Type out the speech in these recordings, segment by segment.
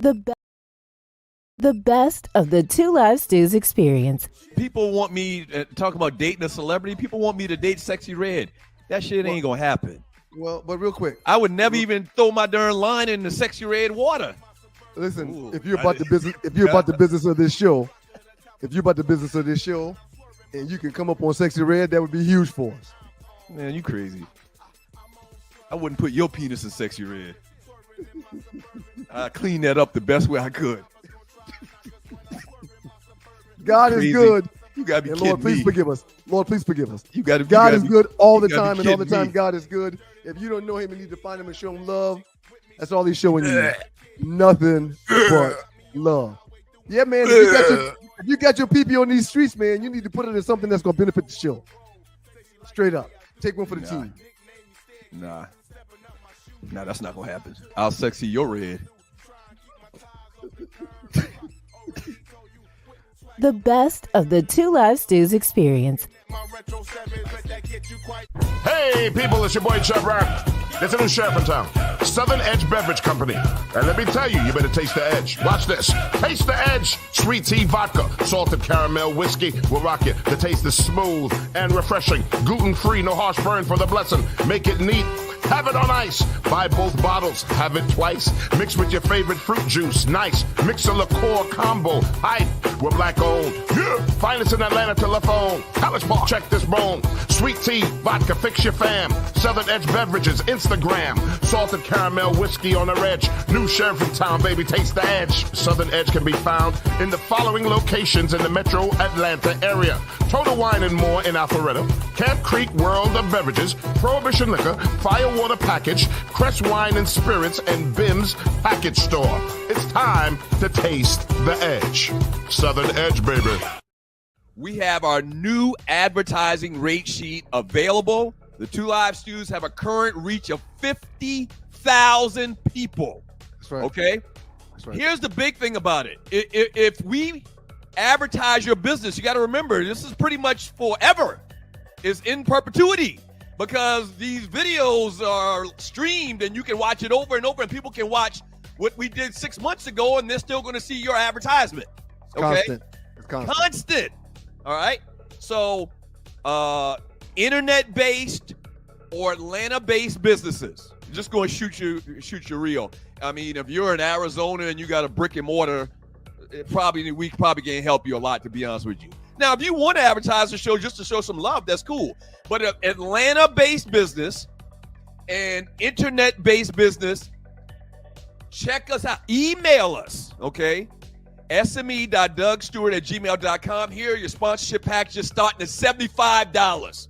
The best of the Two Live Stews experience. People want me to talk about dating a celebrity. People want me to date Sexy Red. That shit ain't gonna happen. Well, but real quick, I would never even throw my darn line in the Sexy Red water. Listen, Ooh, if you're about the business of this show, and you can come up on Sexy Red, that would be huge for us. Man, you crazy. I wouldn't put your penis in Sexy Red. I cleaned that up the best way I could. God is good. You gotta be and kidding Lord, please me. forgive us. Lord, please forgive us. God is good all the time, and all the kidding time me. God is good. If you don't know him, you need to find him and show him love. That's all he's showing you. Nothing but love. Yeah, man. If you got your PP on these streets, man, you need to put it in something that's gonna benefit the show. Straight up. Take one for the team. Nah, that's not gonna happen. I'll sexy your red. The best of the Two Live Stews experience. Hey, people, it's your boy Chubb Rock. There's a new sheriff in town, Southern Edge Beverage Company. And let me tell you, you better taste the edge. Watch this. Taste the edge. Sweet tea vodka, salted caramel whiskey will rock you. The taste is smooth and refreshing. Gluten-free, no harsh burn for the blessing. Make it neat. Have it on ice. Buy both bottles. Have it twice. Mix with your favorite fruit juice. Nice. Mix a liqueur combo. Hype. We're black owned. Yeah. Finest in Atlanta telephone. College Park. Check this bone. Sweet tea, vodka, fix your fam. Southern Edge Beverages, Instagram. Salted caramel whiskey on the edge. New sheriff in town, baby. Taste the edge. Southern Edge can be found in the following locations in the metro Atlanta area. Total Wine and More in Alpharetta. Camp Creek World of Beverages. Prohibition Liquor. Firewater Package. Crest Wine and Spirits. And Bim's Package Store. It's time to taste the edge. Southern Edge, baby. We have our new advertising rate sheet available. The Two Live Stews have a current reach of 50,000 people. That's right. Okay? That's right. Here's the big thing about it. If we advertise your business, you got to remember, this is pretty much forever. It's in perpetuity because these videos are streamed and you can watch it over and over and people can watch what we did 6 months ago and they're still going to see your advertisement. Okay? It's Constant. All right. So, internet-based or Atlanta-based businesses, just going to shoot your reel. I mean, if you're in Arizona and you got a brick and mortar, we probably can't help you a lot, to be honest with you. Now, if you want to advertise the show just to show some love, that's cool. But an Atlanta-based business and internet-based business, check us out. Email us, okay? sme.dougstewart@gmail.com. Here, your sponsorship packages starting at $75.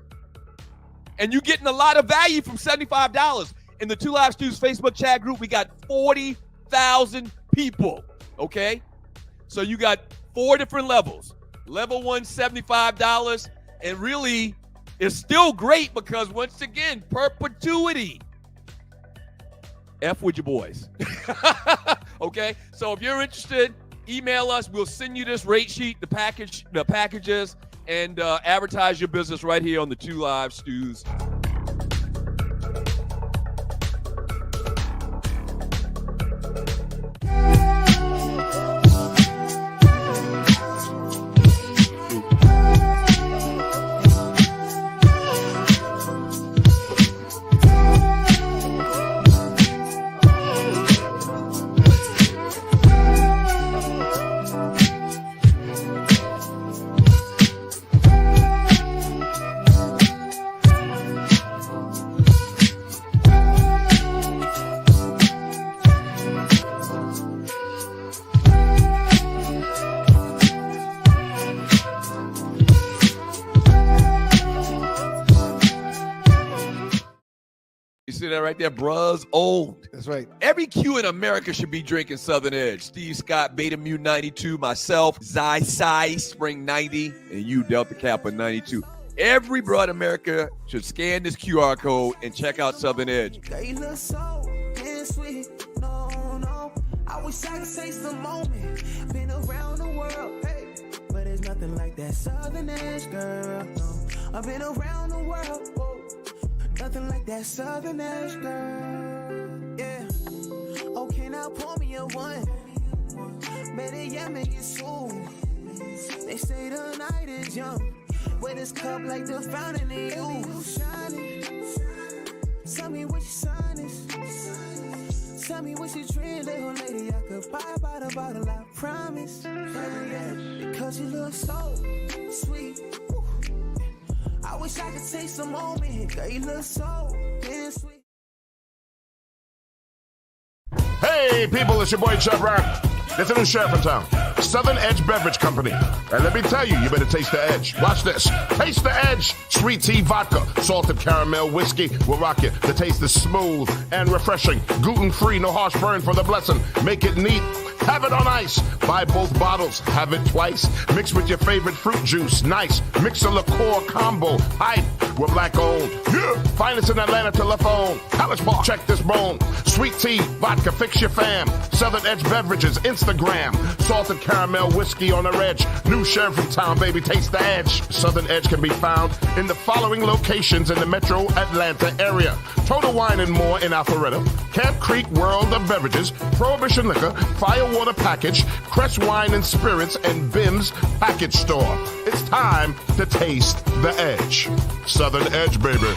And you're getting a lot of value from $75. In the Two Live Stews Facebook chat group, we got 40,000 people, okay? So you got 4 different levels. Level 1, $75. And really, it's still great because, once again, perpetuity. F with your boys. Okay? So if you're interested, email us. We'll send you this rate sheet, the packages, and advertise your business right here on the Two Live Stews. See that right there, bruh's old. That's right. Every Q in America should be drinking Southern Edge. Steve Scott, Beta Mu 92, myself, Zy Spring 90, and you, Delta Kappa 92. Every bruh in America should scan this QR code and check out Southern Edge. They look so sweet. No. I wish I could say some moment. Been around the world, hey. But there's nothing like that Southern Edge, girl. No. I've been around the world, whoa. Nothing like that Southern Edge, girl. Yeah. Oh, can I pour me a one? Better yet, make it soon. They say the night is young. With this cup like the fountain in you. Shining. Tell me what your sign is. Tell me what you drink, little lady. I could buy by the bottle, I promise. Because you look so sweet. I wish I could take some moment. Girl, you look so damn sweet. Hey, people, it's your boy Chubb Rock. There's a new sheriff in town, Southern Edge Beverage Company. And let me tell you, you better taste the edge. Watch this. Taste the edge. Sweet tea vodka, salted caramel whiskey will rock you. The taste is smooth and refreshing. Gluten-free, no harsh burn for the blessing. Make it neat. Have it on ice. Buy both bottles. Have it twice. Mix with your favorite fruit juice. Nice. Mix a liqueur combo. Hype. We're black owned. Yeah. Finest in Atlanta telephone. College Park. Check this bone. Sweet tea, vodka, fix your fam. Southern Edge Beverages, Instagram. Salted caramel whiskey on the edge. New sheriff in town, baby. Taste the edge. Southern Edge can be found in the following locations in the metro Atlanta area. Total Wine and More in Alpharetta. Camp Creek World of Beverages. Prohibition Liquor. Firewater Package. Crest Wine and Spirits and Bim's Package Store. It's time to taste the edge. Southern Edge, baby.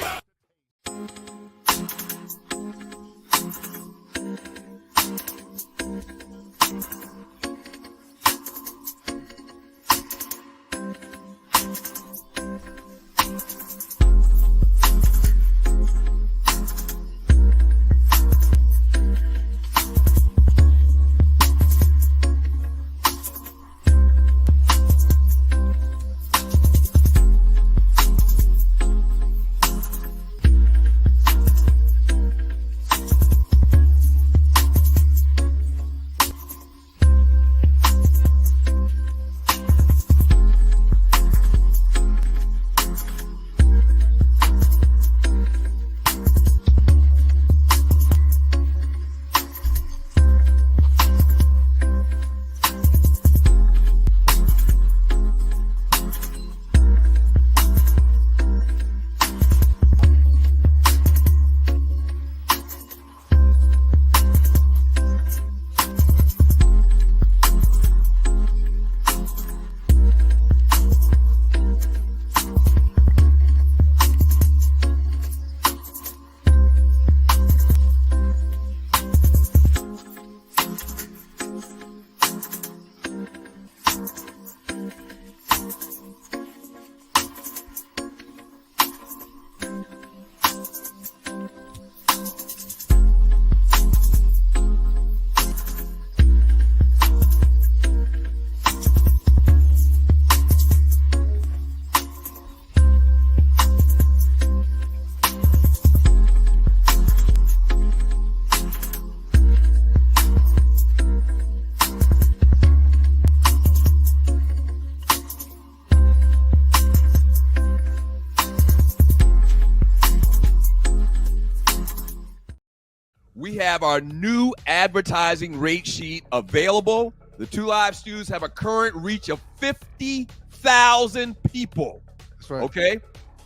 We have our new advertising rate sheet available. The Two Live Stews have a current reach of 50,000 people. That's right. Okay?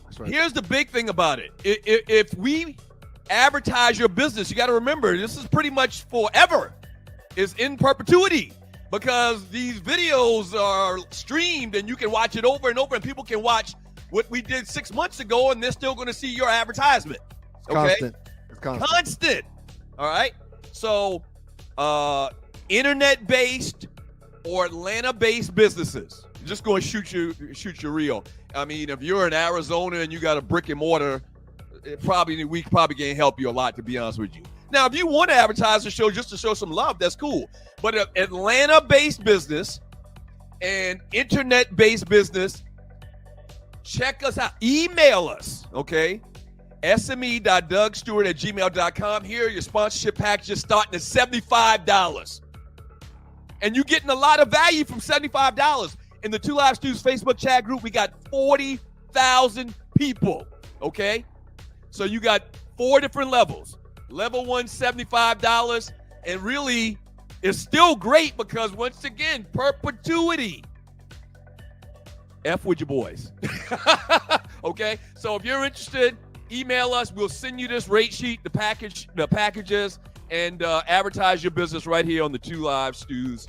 That's right. Here's the big thing about it. If we advertise your business, you got to remember, this is pretty much forever. It's in perpetuity because these videos are streamed and you can watch it over and over and people can watch what we did 6 months ago and they're still going to see your advertisement. Okay? It's constant. All right. So, internet-based or Atlanta-based businesses, just going to shoot you real. I mean, if you're in Arizona and you got a brick and mortar, we probably can't help you a lot, to be honest with you. Now, if you want to advertise the show just to show some love, that's cool. But an Atlanta-based business and internet-based business, check us out. Email us, okay? sme.dougstewart@gmail.com. Here, your sponsorship packages starting at $75. And you're getting a lot of value from $75. In the Two Live Stews Facebook chat group, we got 40,000 people, okay? So you got 4 different levels. Level 1, $75. And really, it's still great because, once again, perpetuity. F with your boys. Okay? So if you're interested, email us. We'll send you this rate sheet, the packages, and advertise your business right here on the Two Live Stews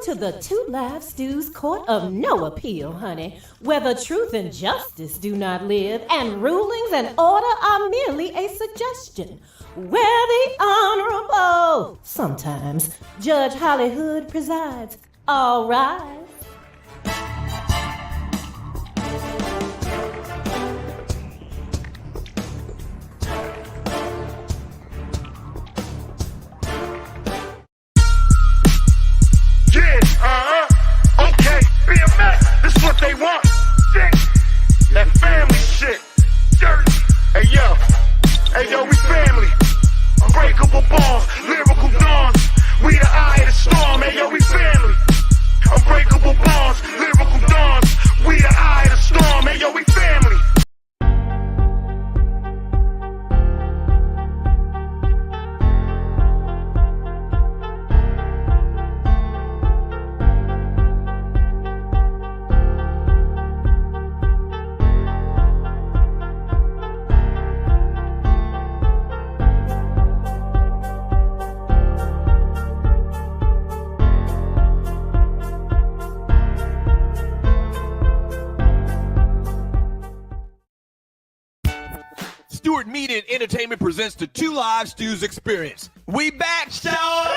to the Two Live Stews Court of No Appeal, honey, where the truth and justice do not live, and rulings and order are merely a suggestion. Where the Honorable, sometimes, Judge Hollywood presides. All rise. Okay, BMX, this is what they want. That family shit. Dirt. Hey yo, we family. Unbreakable bonds, lyrical dawns. We the eye of the storm. Hey yo, we family. Unbreakable bonds, lyrical dawns. We the eye of the storm. Hey yo, we family. Stewart Media and Entertainment presents the Two Live Stews Experience. We back, Shadeur!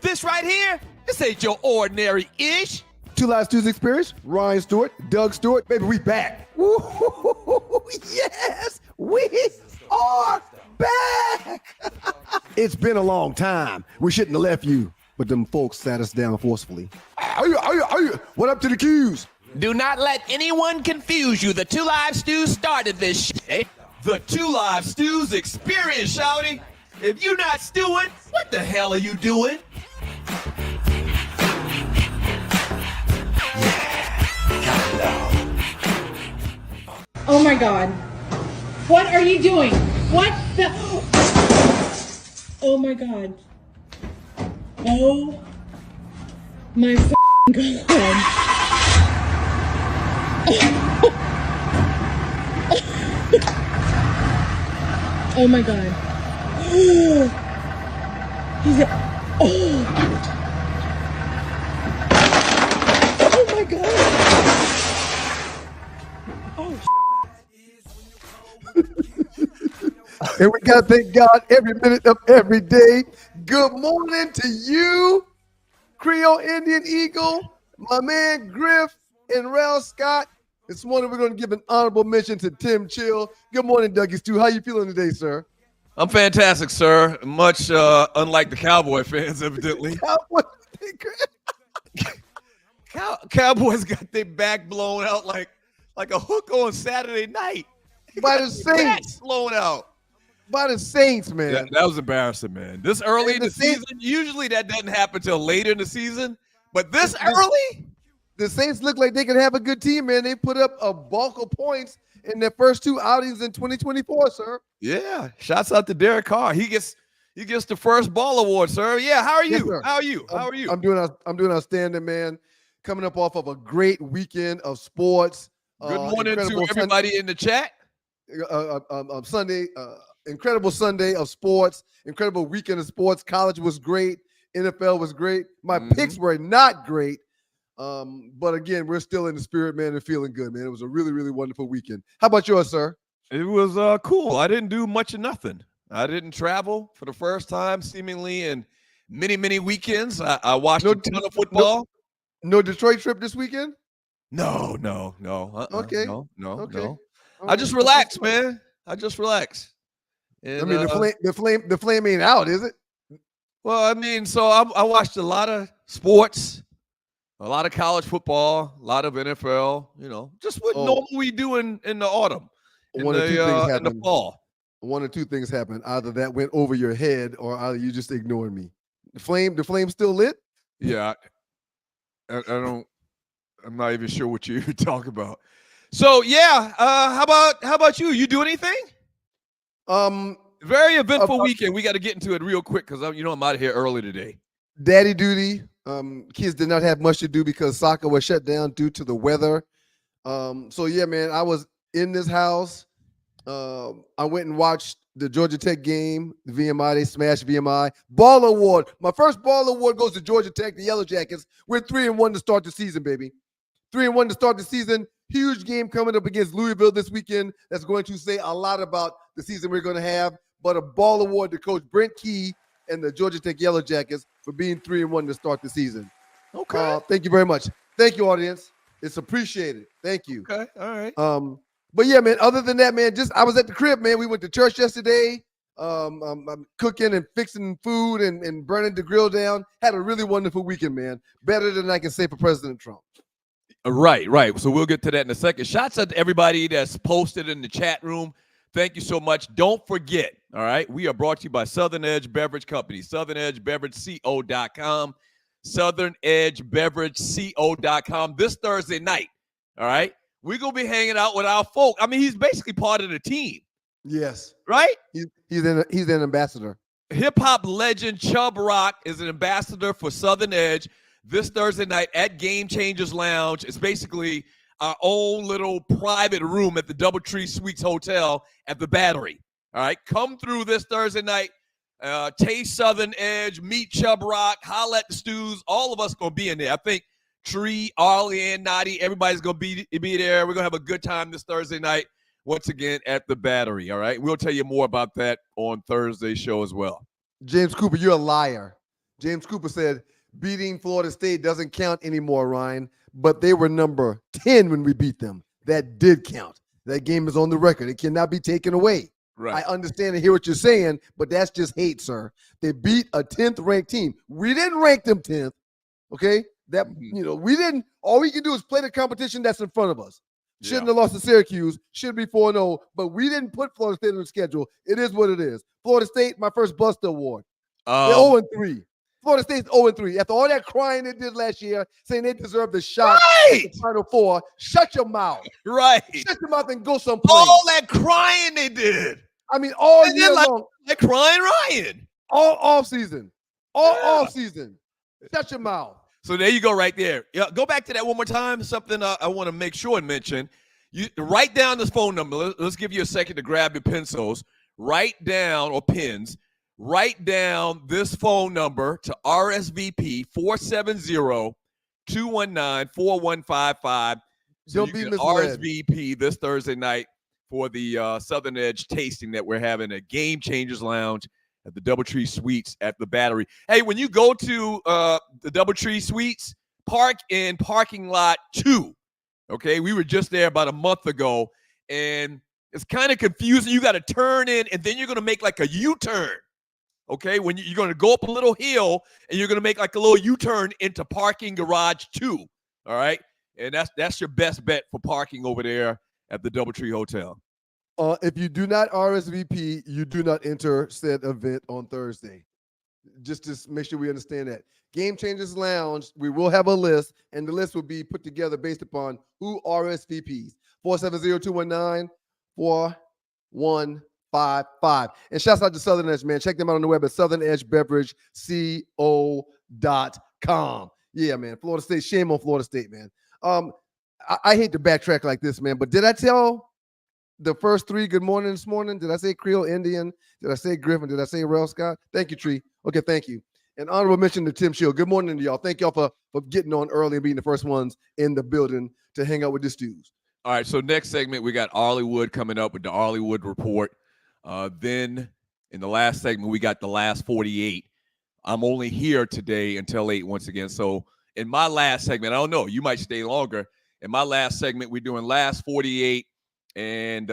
This right here, this ain't your ordinary-ish. Two Live Stews Experience, Ryan Stewart, Doug Stewart, baby, we back. Woo-hoo-hoo-hoo-hoo. Yes, we are back. It's been a long time. We shouldn't have left you, but them folks sat us down forcefully. What up to the Qs? Do not let anyone confuse you. The Two Live Stews started this shit. The Two Live Stews Experience, shouty. If you're not stewing, what the hell are you doing? Oh my God. What are you doing? What the? Oh my God. Oh my God. Oh my God. He's a, oh my God. And we got to thank God every minute of every day. Good morning to you, Creole Indian Eagle, my man Griff and Rel Scott. This morning we're going to give an honorable mention to Tim Chill. Good morning, Dougie Stew. How you feeling today, sir? I'm fantastic, sir. Much unlike the Cowboy fans, evidently. Cowboys got their back blown out like a hook on Saturday night. By the Saints. Blown out. By the Saints, man. That was embarrassing, man. This early in the season, usually that doesn't happen till later in the season. But this early? The Saints look like they can have a good team, man. They put up a bulk of points in their first two outings in 2024, sir. Yeah. Shouts out to Derek Carr. He gets the first ball award, sir. Yeah. How are you? Yes, how are you? How are you? I'm doing outstanding, man. Coming up off of a great weekend of sports. Good morning to everybody in the chat. Sunday, incredible Sunday of sports, incredible weekend of sports. College was great. NFL was great. My picks were not great. But again, we're still in the spirit, man, and feeling good, man. It was a really, really wonderful weekend. How about yours, sir? It was cool. I didn't do much of nothing. I didn't travel for the first time, seemingly in many, many weekends. I watched a ton of football. No Detroit trip this weekend? No. Okay. No. I just relaxed, man. I just relaxed. And, I mean, the flame ain't out, is it? Well, I mean, so I watched a lot of sports. A lot of college football, a lot of NFL, just what normal we do in the autumn, in the fall. One or two things happened. Either that went over your head or either you just ignored me. The flame still lit? Yeah. I'm not even sure what you talk about. So yeah, how about you? You do anything? Very eventful weekend. We got to get into it real quick because I'm out of here early today. Daddy duty. Kids did not have much to do because soccer was shut down due to the weather. So yeah, man, I was in this house. I went and watched the Georgia Tech game, the VMI, they smashed VMI. Ball award. My first ball award goes to Georgia Tech, the Yellow Jackets. We're 3-1 to start the season, baby. 3-1 to start the season. Huge game coming up against Louisville this weekend. That's going to say a lot about the season we're going to have. But a ball award to Coach Brent Key and the Georgia Tech Yellow Jackets for being 3-1 to start the season. Okay. Thank you very much. Thank you, audience. It's appreciated. Thank you. Okay. All right. But yeah, man, other than that, man, I was at the crib, man. We went to church yesterday. I'm cooking and fixing food and burning the grill down. Had a really wonderful weekend, man. Better than I can say for President Trump. Right. So we'll get to that in a second. Shouts out to everybody that's posted in the chat room. Thank you so much. Don't forget, all right, we are brought to you by Southern Edge Beverage Company, SouthernEdgeBeverageCO.com, SouthernEdgeBeverageCO.com. This Thursday night, all right, we're going to be hanging out with our folk. I mean, he's basically part of the team. Yes. Right? He's an ambassador. Hip-hop legend Chubb Rock is an ambassador for Southern Edge this Thursday night at Game Changers Lounge. It's basically our own little private room at the Doubletree Suites Hotel at the Battery. All right, come through this Thursday night. Taste Southern Edge, meet Chubb Rock, holla at the Stews. All of us going to be in there. I think Tree, Arlie, and Nadi, everybody's going to be there. We're going to have a good time this Thursday night once again at the Battery. All right, we'll tell you more about that on Thursday's show as well. James Cooper, you're a liar. James Cooper said beating Florida State doesn't count anymore, Ryan. But they were number 10 when we beat them. That did count. That game is on the record. It cannot be taken away. Right. I understand and hear what you're saying, but that's just hate, sir. They beat a 10th ranked team. We didn't rank them 10th. Okay? We didn't. All we can do is play the competition that's in front of us. Shouldn't have lost to Syracuse. Should be 4-0, but we didn't put Florida State on the schedule. It is what it is. Florida State, my first Buster Award. They're 0-3. Florida State's 0-3. After all that crying they did last year, saying they deserve the shot in the Final Four, shut your mouth. Right. Shut your mouth and go someplace. All that crying they did. I mean, all year long. Like crying Ryan. All off season. Off season. Shut your mouth. So there you go right there. Yeah, go back to that one more time. Something I want to make sure and mention. You write down this phone number. Let's give you a second to grab your pencils. Write down, or pens. Write down this phone number to RSVP 470-219-4155. So Don't you be can misled. RSVP this Thursday night for the Southern Edge tasting that we're having at Game Changers Lounge at the Doubletree Suites at the Battery. Hey, when you go to the Doubletree Suites, park in parking lot 2. Okay, we were just there about a month ago, and it's kind of confusing. You got to turn in, and then you're going to make like a U-turn. Okay, when you're going to go up a little hill, and you're going to make like a little U-turn into parking garage 2. All right, and that's your best bet for parking over there at the Doubletree Hotel. If you do not RSVP, you do not enter said event on Thursday. Just make sure we understand that. Game Changers Lounge, we will have a list, and the list will be put together based upon who RSVPs. 470-219-4155. And shouts out to Southern Edge, man. Check them out on the web at SouthernEdgeBeverageCO.com. Yeah, man. Florida State, shame on Florida State, man. I hate to backtrack like this, man, but did I tell the first 3 good morning this morning? Did I say Creole Indian? Did I say Griffin? Did I say Rel Scott? Thank you, Tree. Okay, thank you. And honorable mention to Tim Shield. Good morning to y'all. Thank y'all for getting on early and being the first ones in the building to hang out with the Stews. All right, so next segment, we got Arleywood coming up with the Arleywood Report. Then in the last segment, we got the last 48. I'm only here today until 8 once again. So in my last segment, I don't know, you might stay longer. In my last segment, we're doing last 48 and,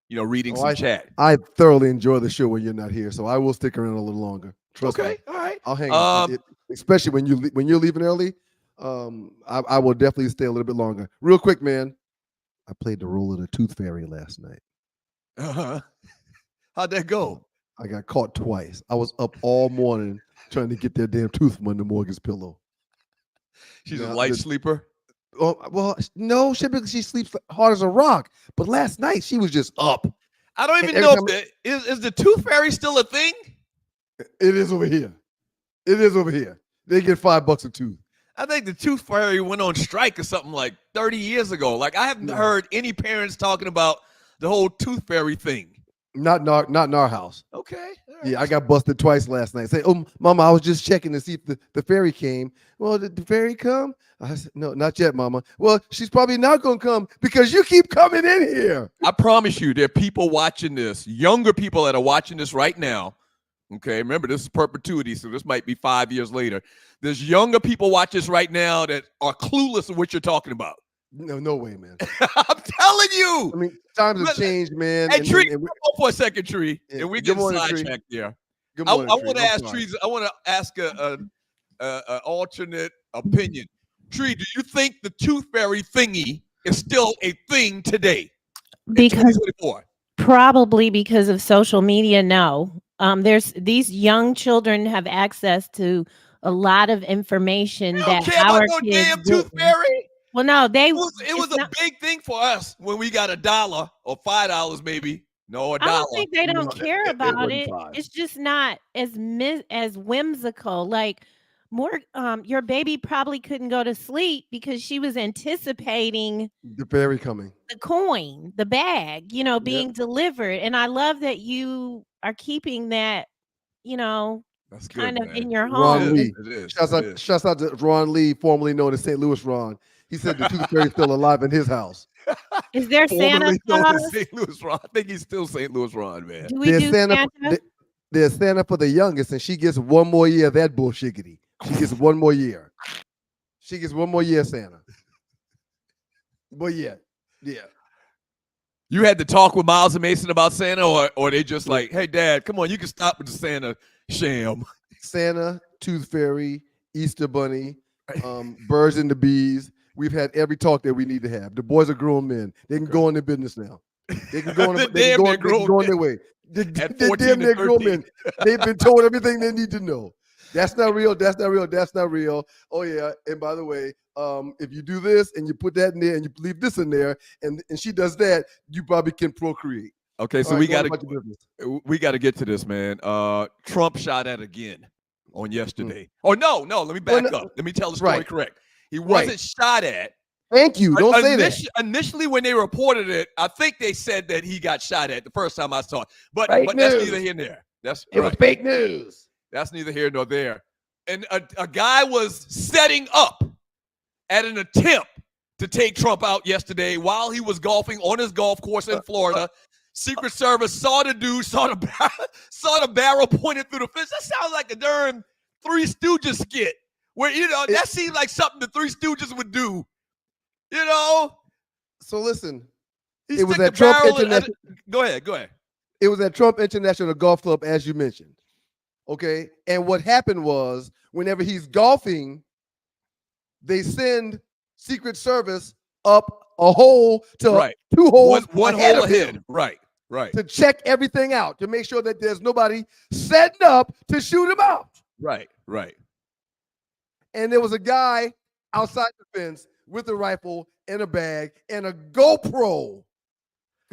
reading some chat. I thoroughly enjoy the show when you're not here, so I will stick around a little longer. Trust me. Okay, all right. I'll hang out, especially when you're leaving early. I will definitely stay a little bit longer. Real quick, man. I played the role of the Tooth Fairy last night. Uh-huh. How'd that go? I got caught twice. I was up all morning trying to get that damn tooth from under Morgan's pillow. She's a light sleeper? Oh, well, no, she sleeps hard as a rock. But last night, she was just up. I don't even know is the Tooth Fairy still a thing? It is over here. It is over here. They get $5 a tooth. I think the Tooth Fairy went on strike or something like 30 years ago. Like, I haven't heard any parents talking about the whole Tooth Fairy thing. Not in our house. Okay. All right. Yeah, I got busted twice last night. Say, oh, Mama, I was just checking to see if the ferry came. Well, did the ferry come? I said, no, not yet, Mama. Well, she's probably not going to come because you keep coming in here. I promise you, there are people watching this, younger people that are watching this right now. Okay, remember, this is perpetuity, so this might be 5 years later. There's younger people watching this right now that are clueless of what you're talking about. No way, man. I'm telling you. I mean, times have changed, man. Hey, Tree, come on for a second, Tree, Yeah. and we Good get morning, sidetracked there. Good I morning, want to ask Tree. I want to ask a alternate opinion. Tree, do you think the tooth fairy thingy is still a thing today? Because 2024? probably because of social media, no. There's these young children have access to a lot of information You that don't care about our no kids damn tooth didn't. fairy. Well, no, It was a big thing for us when we got $1 or $5 maybe. No, $1. I don't think they don't No, care it about wasn't it. $5. It's just not as whimsical. Like more, your baby probably couldn't go to sleep because she was anticipating The ferry coming. the coin, the bag, being delivered. And I love that you are keeping that, That's good, kind of man. in your Ron home. Lee. It is. Shouts out to Ron Lee, formerly known as St. Louis Ron. He said the tooth fairy's still alive in his house. Is there Santa Formerly known as Claus? St. Louis Ron. I think he's still St. Louis Ron, man. Do we do Santa? There's Santa for the youngest, and she gets one more year of that bullshiggity. She gets one more year. She gets one more year, Santa. But yeah. You had to talk with Miles and Mason about Santa, or they just like, hey, Dad, come on, you can stop with the Santa sham. Santa, Tooth Fairy, Easter Bunny, Birds and the Bees. We've had every talk that we need to have. The boys are grown men. They can go on their business now. They can go on, they can go on their way. They're damn near grown men. They've been told everything they need to know. That's not real. That's not real. That's not real. Oh yeah. And by the way, if you do this and you put that in there and you leave this in there and she does that, you probably can procreate. Okay, so All we right, got to get to this, man. Trump shot at again on yesterday. Oh no, let me back up. Let me tell the story correct. He wasn't shot at. Thank you. Don't say that. Initially, when they reported it, I think they said that he got shot at the first time I saw it. But Fake that's news. neither here nor there. It was fake news. That's neither here nor there. And a guy was setting up at an attempt to take Trump out yesterday while he was golfing on his golf course in Florida. Secret Service saw the dude, saw the barrel pointed through the fence. That sounds like a darn Three Stooges skit where, that seemed like something the Three Stooges would do. So listen, He it was stick at the Trump barrel International. Go ahead. It was at Trump International Golf Club, as you mentioned. Okay. And what happened was whenever he's golfing, they send Secret Service up a hole to 2 holes. One hole ahead. Right. To check everything out, to make sure that there's nobody setting up to shoot him out. Right. And there was a guy outside the fence with a rifle and a bag and a GoPro.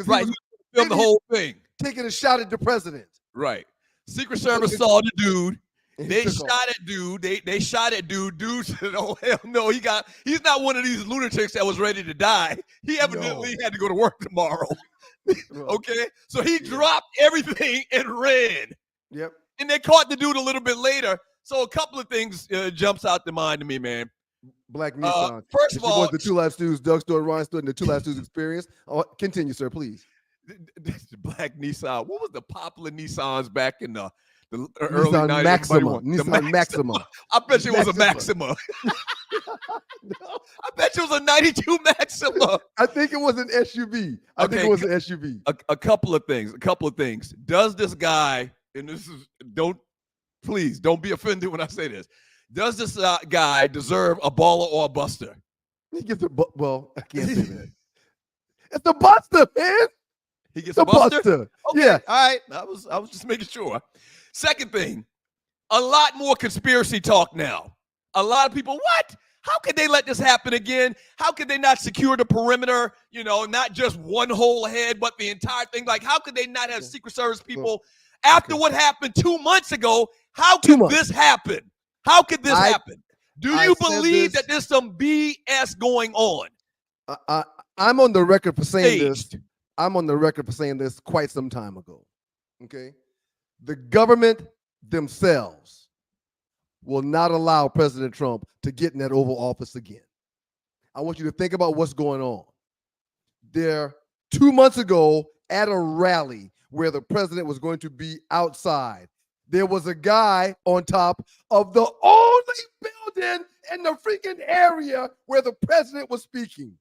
Right. He filmed the whole thing. Taking a shot at the president. Right. Secret Service saw the dude. They took shot off. at dude. They shot at dude. Dude said, "Oh hell no, he's not one of these lunatics that was ready to die. He evidently had to go to work tomorrow." Okay, so he dropped everything and ran. Yep. And they caught the dude a little bit later. So a couple of things jumps out the mind to me, man. Black Nissan. First of all, the Two Live Stews, Doug Stewart, Ryan Stewart, and the Two Live Stews experience. Continue, sir, please. The black Nissan. What was the popular Nissans back in the early Nissan 90s? Maxima. Nissan Maxima. I bet you it was a Maxima. I bet you it was a 92 Maxima. I think it was an SUV. I think it was an SUV. A couple of things. Does this guy, and please don't be offended when I say this. Does this guy deserve a baller or a buster? He gets I can't say that. It's a buster, man. He gets a buster? Okay. Yeah. All right. I was just making sure. Second thing, a lot more conspiracy talk now. A lot of people, what? How could they let this happen again? How could they not secure the perimeter? Not just one hole ahead, but the entire thing. Like, how could they not have Secret Service people after what happened 2 months ago? How could this happen? How could this happen? Do you believe that there's some BS going on? I'm on the record for saying this. I'm on the record for saying this quite some time ago. okay, the government themselves will not allow President Trump to get in that Oval Office again. I want you to think about what's going on. There, 2 months ago, at a rally where the president was going to be outside, there was a guy on top of the only building in the freaking area where the president was speaking.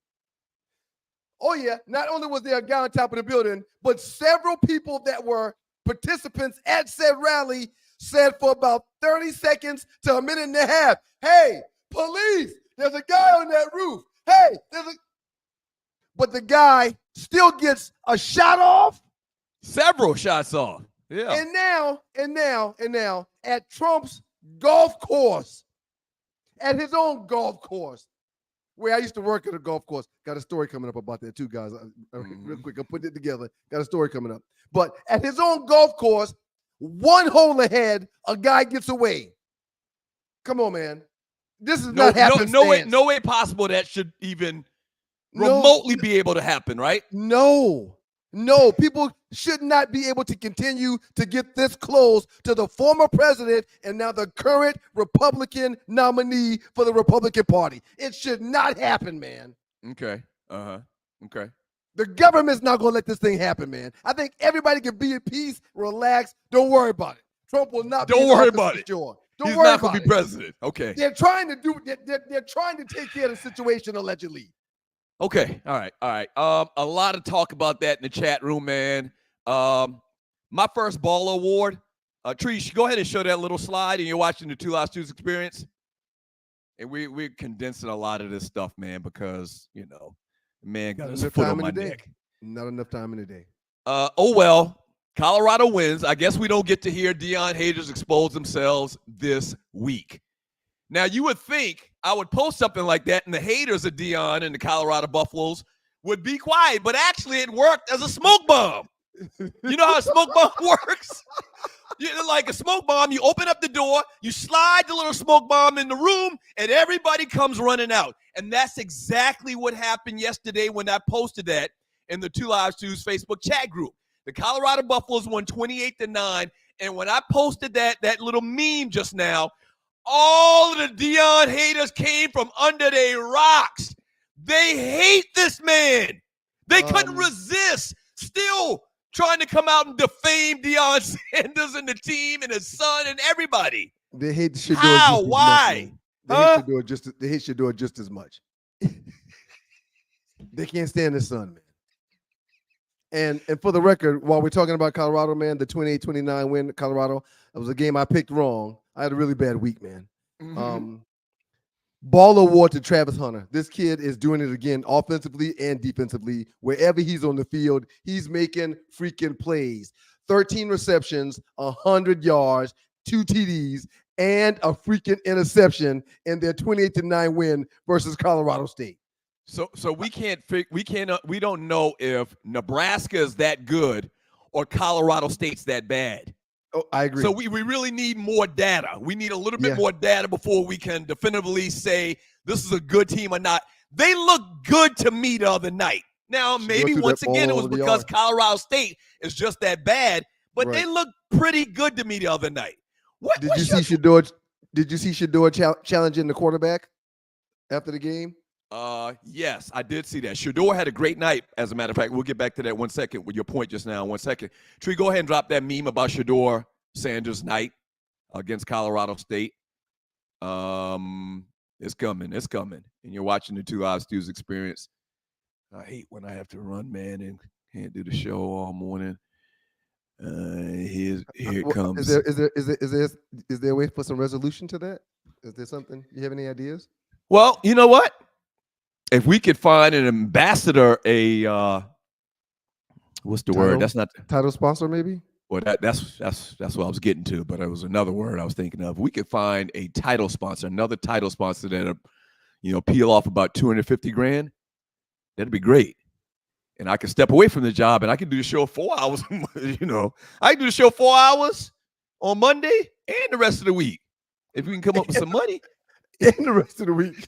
Oh, yeah, not only was there a guy on top of the building, but several people that were participants at said rally said for about 30 seconds to a minute and a half, hey, police, there's a guy on that roof. Hey, but the guy still gets a shot off. Several shots off. Yeah. And now at Trump's golf course, at his own golf course, where I used to work at a golf course. Got a story coming up about that too, guys. Real quick, I'll put it together. Got a story coming up. But at his own golf course, one hole ahead, a guy gets away. Come on, man. This is not happening. No way possible that should even remotely be able to happen, right? No, people should not be able to continue to get this close to the former president and now the current Republican nominee for the Republican Party. It should not happen, man. Okay. Okay. The government's not going to let this thing happen, man. I think everybody can be at peace, relax. Don't worry about it. Trump will not be. Don't worry about it. Sure. He's not going to be president. Okay. They're trying to take care of the situation allegedly. Okay. All right. A lot of talk about that in the chat room, man. My first baller award. Trish, go ahead and show that little slide, and you're watching the Two Live Stews Experience. And we're condensing a lot of this stuff, man, because man got his foot on my neck. Not enough time in the day. Oh well. Colorado wins. I guess we don't get to hear Deion haters expose themselves this week. Now, you would think I would post something like that, and the haters of Deion and the Colorado Buffaloes would be quiet, but actually it worked as a smoke bomb. You know how a smoke bomb works? Like a smoke bomb, you open up the door, you slide the little smoke bomb in the room, and everybody comes running out. And that's exactly what happened yesterday when I posted that in the Two Live Stews Facebook chat group. The Colorado Buffaloes won 28-9, and when I posted that little meme just now, all of the Deion haters came from under their rocks. They hate this man. They couldn't resist. Still trying to come out and defame Deion Sanders and the team and his son and everybody. They hate Shadeur. How? Why? They hate Shadeur just as much. They can't stand his son, man. And for the record, while we're talking about Colorado, man, the 28-29 win in Colorado, it was a game I picked wrong. I had a really bad week, man. Mm-hmm. Ball award to Travis Hunter. This kid is doing it again offensively and defensively. Wherever he's on the field, he's making freaking plays. 13 receptions, 100 yards, 2 TDs, and a freaking interception in their 28-9 win versus Colorado State. So we don't know if Nebraska is that good or Colorado State's that bad. Oh, I agree. So we really need more data. We need a little bit more data before we can definitively say this is a good team or not. They look good to me the other night. Now, maybe once again it was because Colorado State is just that bad, but they look pretty good to me the other night. Did you see Shadeur challenging the quarterback after the game? Yes, I did see that. Shadeur had a great night, as a matter of fact. We'll get back to that 1 second with your point just now. 1 second. Tree, go ahead and drop that meme about Shadeur Sanders' night against Colorado State. It's coming. And you're watching the Two Live Stews Experience. I hate when I have to run, man, and can't do the show all morning. Here it comes. Is there a way for some resolution to that? Is there something? You have any ideas? Well, you know what? If we could find an ambassador, what's the word? That's not title sponsor, maybe. Well, that's what I was getting to, but it was another word I was thinking of. We could find a title sponsor, another title sponsor that, peel off about $250,000. That'd be great. And I could step away from the job and I could do the show 4 hours. I can do the show 4 hours on Monday and the rest of the week if we can come up with some money. and the rest of the week.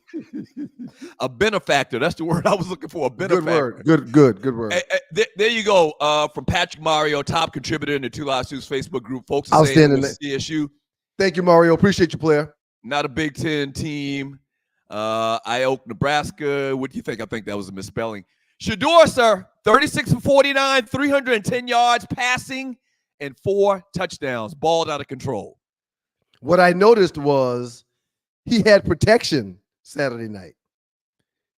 A benefactor. That's the word I was looking for. A benefactor. Good word. There you go. From Patrick Mario, top contributor in the Two Live Stews Facebook group. Folks are Outstanding. saying CSU. Thank you, Mario. Appreciate you, player. Not a Big Ten team. Iowa, Nebraska. What do you think? I think that was a misspelling. Shadeur, sir, 36 for 49, 310 yards passing, and 4 touchdowns. Balled out of control. What I noticed was he had protection Saturday night.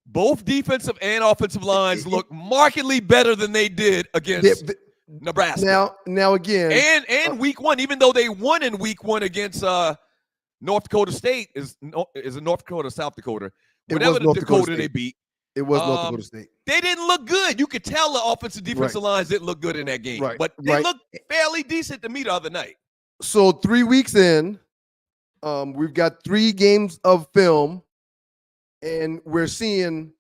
Both defensive and offensive lines look markedly better than they did against Nebraska. Now again. And week 1, even though they won in week 1 against North Dakota State, is it North Dakota or South Dakota? Whatever the Dakota they beat. It was North Dakota State. They didn't look good. You could tell the offensive defensive lines didn't look good in that game. Right. But they looked fairly decent to me the other night. So 3 weeks in, we've got 3 games of film, and we're seeing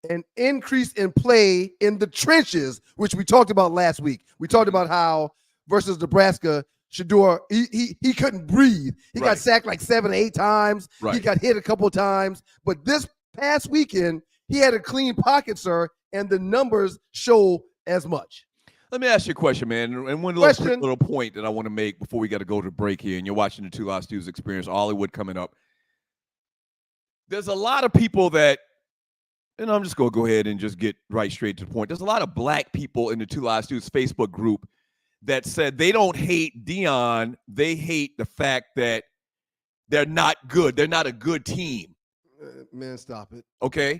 an increase in play in the trenches, which we talked about last week. We talked about how versus Nebraska, Shadeur, he couldn't breathe. He got sacked like 7 or 8 times. He got hit a couple of times. But this past weekend, he had a clean pocket, sir, and the numbers show as much. Let me ask you a question, man, and one little point that I want to make before we got to go to break here, and you're watching the Two Live Stews Experience, Hollywood coming up. There's a lot of people that, and I'm just going to go ahead and just get right straight to the point. There's a lot of black people in the Two Live Stews Facebook group that said they don't hate Dion. They hate the fact that they're not good. They're not a good team. Man, stop it. Okay?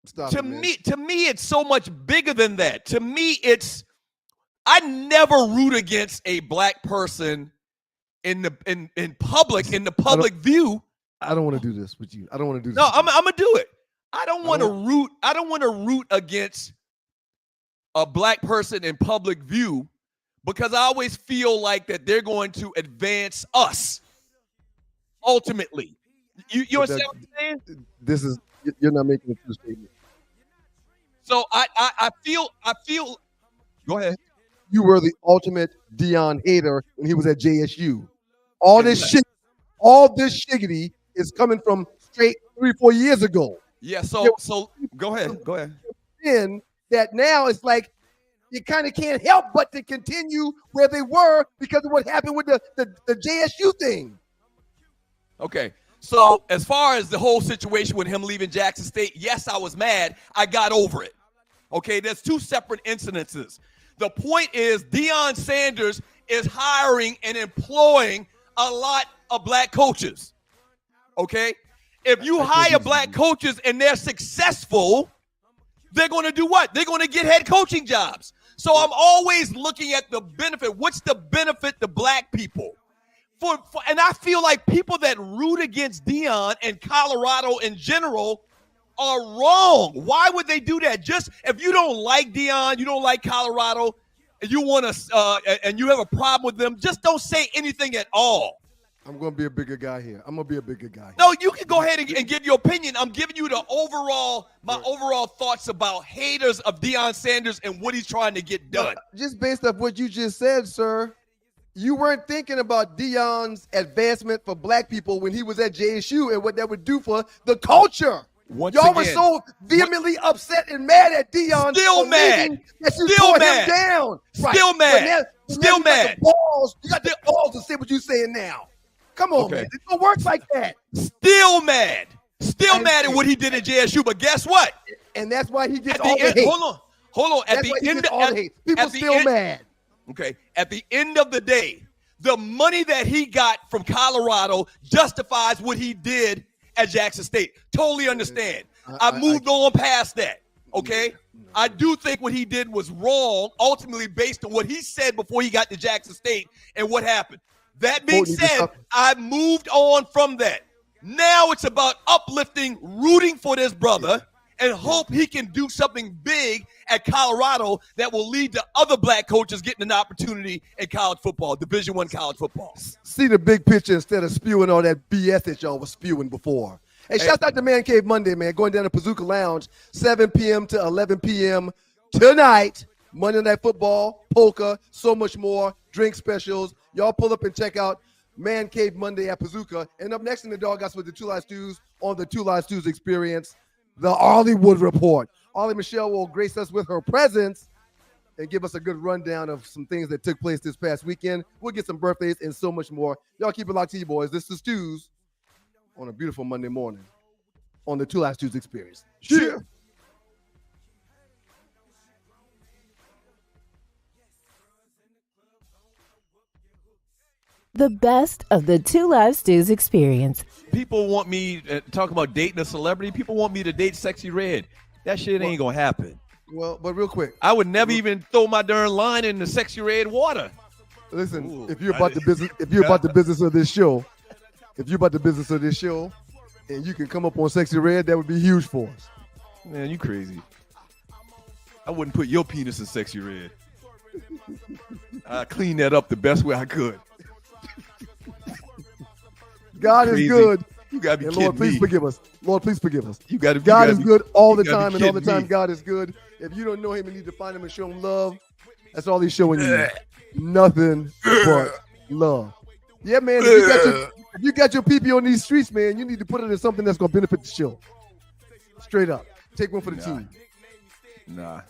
Stop to it, man. me, it's so much bigger than that. To me, I never root against a black person in public view. I don't want to do this with you. I don't want to do this. No, I'm gonna do it. I don't want to root against a black person in public view because I always feel like that they're going to advance us ultimately. You understand what I'm saying? You're not making a true statement. So I feel. Go ahead. You were the ultimate Dion hater when he was at JSU. All this shiggity is coming from straight 3-4 years ago. Yeah. So go ahead. In that now it's like you kind of can't help but to continue where they were because of what happened with the JSU thing. Okay. So as far as the whole situation with him leaving Jackson State, yes, I was mad. I got over it. Okay, there's 2 separate incidences. The point is Deion Sanders is hiring and employing a lot of black coaches. Okay? If you hire black coaches and they're successful, they're going to do what? They're going to get head coaching jobs. So I'm always looking at the benefit. What's the benefit to black people? And I feel like people that root against Dion and Colorado in general are wrong. Why would they do that? Just if you don't like Dion, you don't like Colorado, and you want to, and you have a problem with them, just don't say anything at all. I'm going to be a bigger guy here. I'm going to be a bigger guy. No, you can go ahead and give your opinion. I'm giving you the overall thoughts about haters of Deion Sanders and what he's trying to get done. Just based off what you just said, sir. You weren't thinking about Dion's advancement for black people when he was at JSU and what that would do for the culture. Y'all were so vehemently upset and mad at Dion. Still mad. Still mad. Him down. Still mad. Still mad. You got the balls to say what you're saying now. Come on, man. It don't work like that. Still mad. Still mad at what he did at JSU. But guess what? And that's why he gets all the hate. Hold on. At the end of the hate. People still mad. Okay, at the end of the day, the money that he got from Colorado justifies what he did at Jackson State. Totally understand. I moved on past that, okay? I do think what he did was wrong, ultimately based on what he said before he got to Jackson State and what happened. That being said, I moved on from that. Now it's about uplifting, rooting for this brother, and hope he can do something big at Colorado that will lead to other black coaches getting an opportunity in college football, Division I college football. See the big picture instead of spewing all that BS that y'all was spewing before. Hey, shout out to Man Cave Monday, man. Going down to Bazooka Lounge, 7 p.m. to 11 p.m. tonight. Monday Night Football, polka, so much more, drink specials. Y'all pull up and check out Man Cave Monday at Bazooka. And up next in the Doghouse with the Two Live Stews on the Two Live Stews Experience, the Hollywood Report. Ollie Michelle will grace us with her presence and give us a good rundown of some things that took place this past weekend. We'll get some birthdays and so much more. Y'all keep it locked to you boys. This is Stews on a beautiful Monday morning on the Two Live Stews Experience. Yeah. The best of the Two Live Stews Experience. People want me talk about dating a celebrity. People want me to date Sexy Red. That shit ain't gonna happen. Well, but real quick, I would never even throw my darn line in the Sexy Red water. listen, Ooh, if you're about the business of this show, and you can come up on Sexy Red, that would be huge for us. Man, you crazy. I wouldn't put your penis in Sexy Red. I cleaned that up the best way I could. God Crazy. is good. You gotta be And kidding Lord, please me. forgive us. Lord, please forgive us. God is good all the you gotta time, be and all the kidding time me. God is good. If you don't know him and need to find him and show him love, that's all he's showing you. Nothing but love. Yeah, man. If you got your PP on these streets, man, you need to put it in something that's gonna benefit the show. Straight up. Take one for the team. Nah,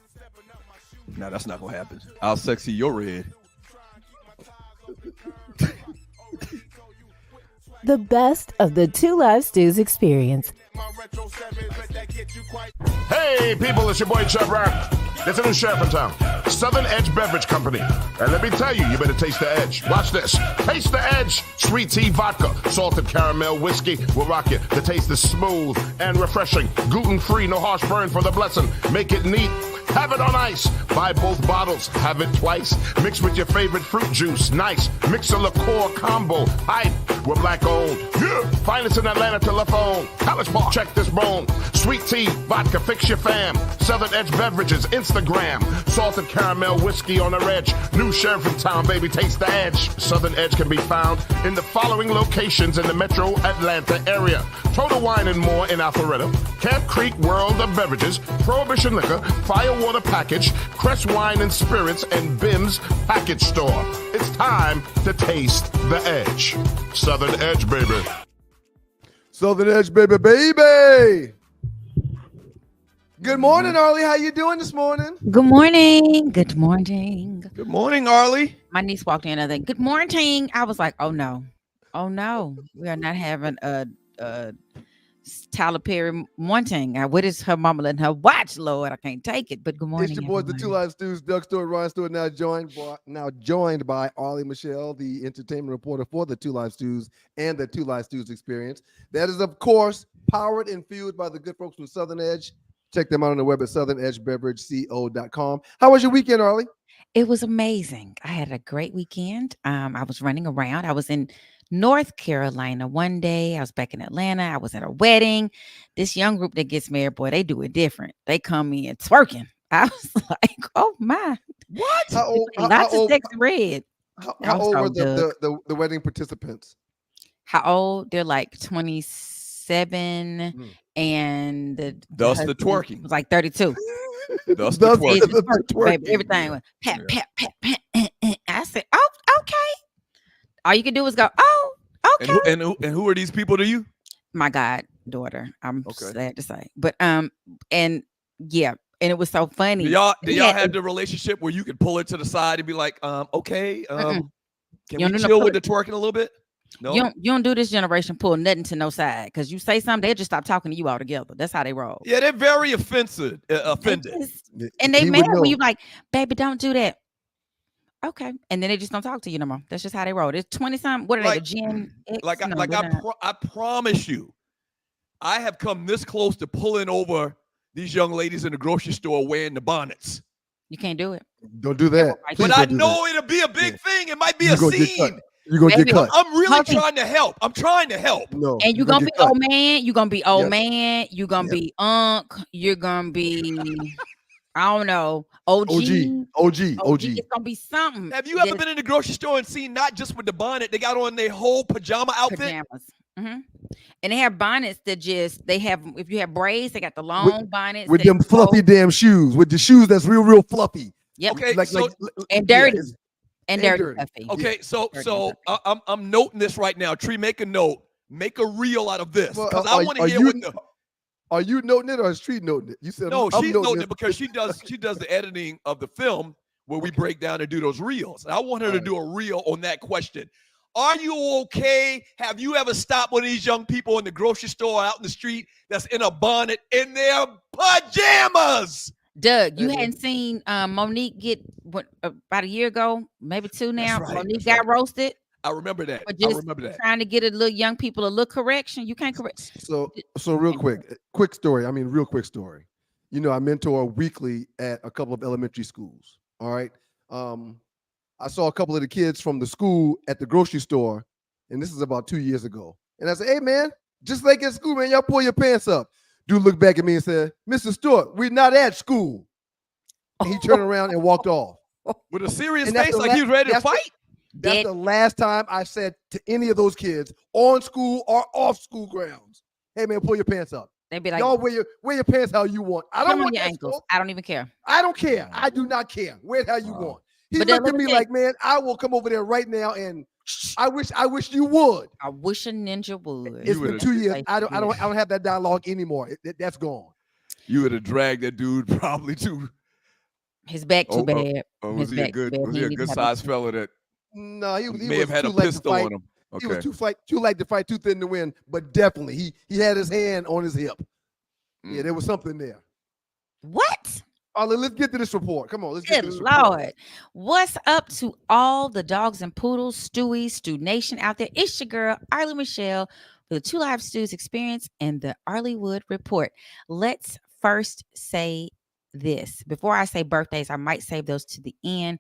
that's not gonna happen. I'll sexy your red. The best of the Two Live Stews Experience. Hey, people, it's your boy Chubb Rock. There's a new sheriff in town, Southern Edge Beverage Company. And let me tell you, you better taste the edge. Watch this. Taste the edge. Sweet tea vodka, salted caramel whiskey will rock you. The taste is smooth and refreshing. Gluten-free, no harsh burn for the blessing. Make it neat. Have it on ice. Buy both bottles. Have it twice. Mix with your favorite fruit juice. Nice. Mix a liqueur combo. Hype. We're black owned. Yeah. Finest in Atlanta telephone. College Park. Check this bone. Sweet tea, vodka, fix your fam. Southern Edge Beverages, Instagram. Salted caramel whiskey on the edge. New sheriff in town, baby. Taste the edge. Southern Edge can be found in the following locations in the metro Atlanta area. Total Wine and More in Alpharetta. Camp Creek World of Beverages. Prohibition Liquor. Firewater Package. Crest Wine and Spirits. And Bim's Package Store. It's time to taste the edge. Southern Edge, baby. Southern Edge, baby, baby. Good morning, Arlie. How you doing this morning? Good morning. Good morning. Good morning, Arlie. My niece walked in and they, good morning. I was like, oh no. We are not having a Tyler Perry morning. What is her mama letting her watch, Lord? I can't take it. But good morning. It's your boys, the Two Live Stews, Doug Stewart, Ryan Stewart, now joined by Arlie Michelle, the entertainment reporter for the Two Live Stews and the Two Live Stews Experience. That is, of course, powered and fueled by the good folks from Southern Edge. Check them out on the web at southernedgebeverageco.com. How was your weekend, Arlie? It was amazing. I had a great weekend. I was running around. I was in North Carolina one day. I was back in Atlanta. I was at a wedding. This young group that gets married, boy, they do it different. They come in twerking. I was like, oh my. What? Lots of Sexy Red. How old were the wedding participants? How old? They're like 27 and the Thus the husband twerking. was like 32. Thus the Thus twerking. Baby, everything was pat. I said, oh, okay. All you can do is go, oh, okay. And who are these people to you? My goddaughter. I'm Okay. sad to say. But and yeah, and it was so funny. Do y'all Yeah. have the relationship where you can pull it to the side and be like, okay, can You we don't do no chill with pull- the twerking a little bit? No. You don't do this generation pull nothing to no side because you say something, they just stop talking to you altogether. That's how they roll. Yeah, they're very offended. And they He mad would know. when you like, baby, don't do that. Okay, and then they just don't talk to you no more. That's just how they roll. It's 20-something. What are they? Like- The Gen X? No, I they're not. promise you, I have come this close to pulling over these young ladies in the grocery store wearing the bonnets. You can't do it. Don't do that. But Please But I don't do know it'll be a big thing. It might be You a gonna get scene. cut. You're going to get Baby, cut. I'm really Humpy. trying to help. I'm trying to help. No. And you're gonna be get cut. old man. You're gonna be old Yep. man. You're gonna Yep. be unk. You're gonna be, I don't know, OG. OG. It's gonna be something. Have you ever been in the grocery store and seen not just with the bonnet, they got on their whole pajama outfit? Pajamas? And they have bonnets that they have. If you have braids, they got the long bonnets With that them fluffy go- damn shoes. With the shoes that's real fluffy. Yep. Okay, Like, so and dirty. yeah, And And Dirty Dirty. Duffy. Okay, so Dirty I'm noting this right now. Tree, make a note. Make a reel out of this Well, because I want to hear what the. Are you noting it or is Street noting it? You said No, I'm she's noting noting it because she does the editing of the film where we break down and do those reels. And I want her to do a reel on that question. Are you okay? Have you ever stopped one of these young people in the grocery store or out in the street that's in a bonnet in their pajamas? Doug, you hadn't seen Monique get about a year ago, maybe 2 now. That's right, Monique got roasted. I remember that. For just trying to get a little young people a little correction. You can't correct. So real quick story. I mean, real quick story. You know, I mentor weekly at a couple of elementary schools. All right. I saw a couple of the kids from the school at the grocery store, and this is about 2 years ago. And I said, hey, man, just like at school, man, y'all pull your pants up. Dude looked back at me and said, Mr. Stewart, we're not at school. And he turned around and walked off. With a serious face, like he was ready to fight? That's the last time I said to any of those kids on school or off school grounds, hey, man, pull your pants up. They'd be like, y'all wear your pants how you want. I don't want your that ankles. smoke. I don't even care. I don't care. I do not care. Wear it how you want. He But looked at me like, man, I will come over there right now and I wish you would. I wish a ninja would. It's been 2 years. I don't have that dialogue anymore. That's gone. You would have dragged that dude probably to his back too bad. Was he a good sized fella that no, he may have had a pistol on him? Okay. He was too light to fight, too thin to win, but definitely he had his hand on his hip. Yeah, there was something there. What? Oh, let's get to this report. Come on, let's get to this Lord. report. What's up to all the dogs and poodles, Stew Nation out there? It's your girl, Arlie Michelle, for the Two Live Stews Experience and the Arleywood Report. Let's first say this. Before I say birthdays, I might save those to the end.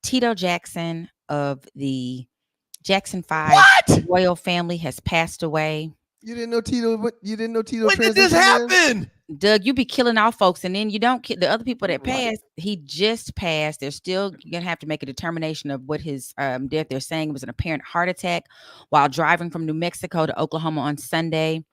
Tito Jackson of the Jackson 5 royal family has passed away. You didn't know Tito? You didn't know Tito? When did this happen? Doug, you be killing all folks, and then you don't kill the other people that passed. He just passed. They're still gonna have to make a determination of what his death. They're saying it was an apparent heart attack while driving from New Mexico to Oklahoma on Sunday.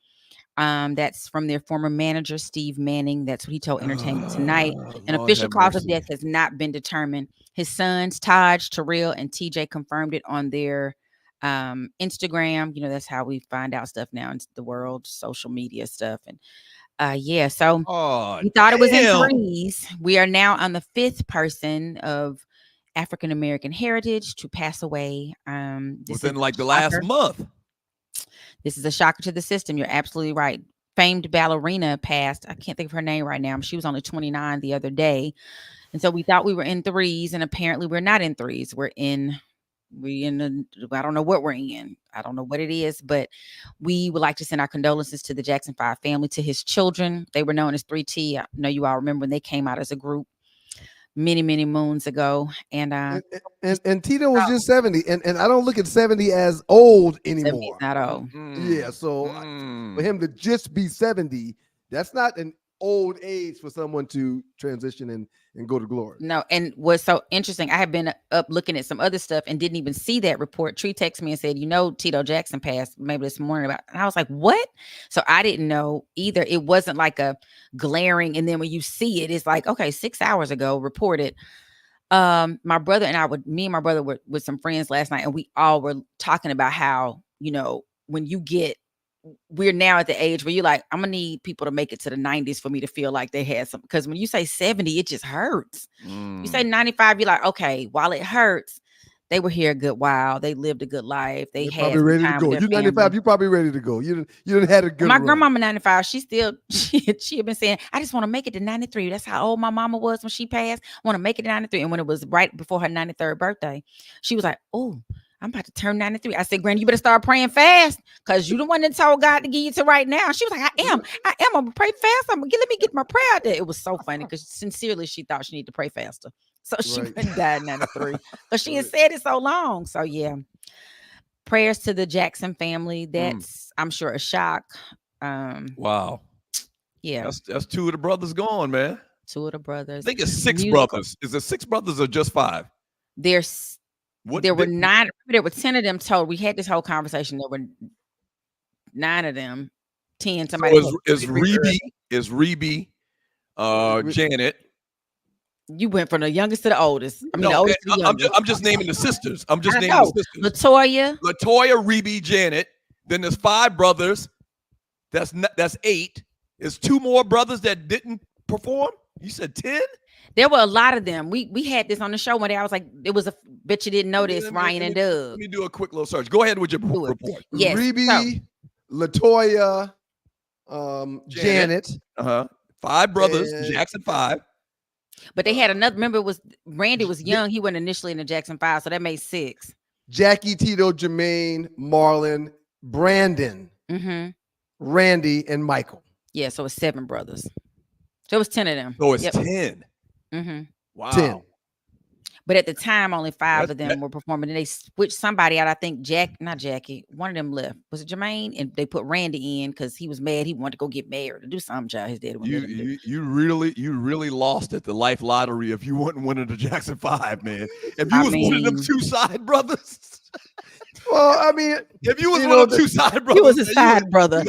That's from their former manager, Steve Manning. That's what he told Entertainment Tonight. An official cause of death has not been determined. His sons, Taj, Terrell, and TJ confirmed it on their Instagram. You know, that's how we find out stuff now in the world, social media stuff. And so we thought it was in threes. We are now on the 5th person of African American heritage to pass away. Within like the last month. This is a shocker to the system. You're absolutely right. Famed ballerina passed. I can't think of her name right now. She was only 29 the other day. And so we thought we were in threes, and apparently we're not in threes. I don't know what we're in. I don't know what it is, but we would like to send our condolences to the Jackson 5 family, to his children. They were known as 3T. I know you all remember when they came out as a group many, many moons ago. And Tito was just 70. And I don't look at 70 as old anymore. Not old. Yeah. So for him to just be 70, that's not an old age for someone to transition and go to glory. No, and what's so interesting, I have been up looking at some other stuff and didn't even see that report. Tree texted me and said, Tito Jackson passed maybe this morning. And I was like, what? So I didn't know either. It wasn't like a glaring. And then when you see it, it's like, okay, 6 hours ago reported. My brother and me and my brother were with some friends last night, and we all were talking about how, when we're now at the age where you're like, I'm gonna need people to make it to the 90s for me to feel like they had some, because when you say 70, it just hurts. You say 95, you're like, okay, while it hurts, they were here a good while. They lived a good life. They're probably ready to go. You're 95, you're probably ready to go. You didn't had a good My run. grandmama 95, she had been saying, I just want to make it to 93. That's how old my mama was when she passed. I want to make it to 93. And when it was right before her 93rd birthday, she was like, oh, I'm about to turn 93. I said, Granny, you better start praying fast, because you the one that told God to give you to right now. She was like, I am. I'm going to pray fast. Let me get my prayer out there. It was so funny, because sincerely, she thought she needed to pray faster. So she died in 93. But she had said it so long. So yeah. Prayers to the Jackson family. That's, I'm sure, a shock. Wow. Yeah. That's 2 of the brothers gone, man. 2 of the brothers. I think it's 6 brothers. Is it 6 brothers or just 5? There were 9. There were 10 of them told. We had this whole conversation. There were 9 of them. 10. Somebody is Rebe, Janet, You went from the youngest to the oldest. I mean, the No, oldest to the youngest. I'm just naming the sisters. I'm just I naming know. the sisters. Latoya. Rebe, Janet. Then there's 5 brothers. That's 8. There's 2 more brothers that didn't perform. You said 10? There were a lot of them. We had this on the show one day. I was like, it was a bet you didn't know this, Ryan and Doug. Let me do a quick little search. Go ahead with your report. Yes. Rebe, Latoya, Janet. 5 brothers. Jackson 5. But they had another. Remember, Randy was young. He went initially in the Jackson 5, so that made 6. Jackie, Tito, Jermaine, Marlon, Brandon, Randy, and Michael. Yeah, so it's 7 brothers. So it was 10 of them. So it's 10. Wow. 10. But at the time, only 5 of them were performing. And they switched somebody out. I think not Jackie. One of them left. Was it Jermaine? And they put Randy in because he was mad. He wanted to go get married or do something. Child, his daddy wouldn't let him do. You really lost at the life lottery if you wasn't one of the Jackson 5, man. If you was one of them 2 side brothers. Well, I mean, if you was one of the 2 side brothers, he was a side brother.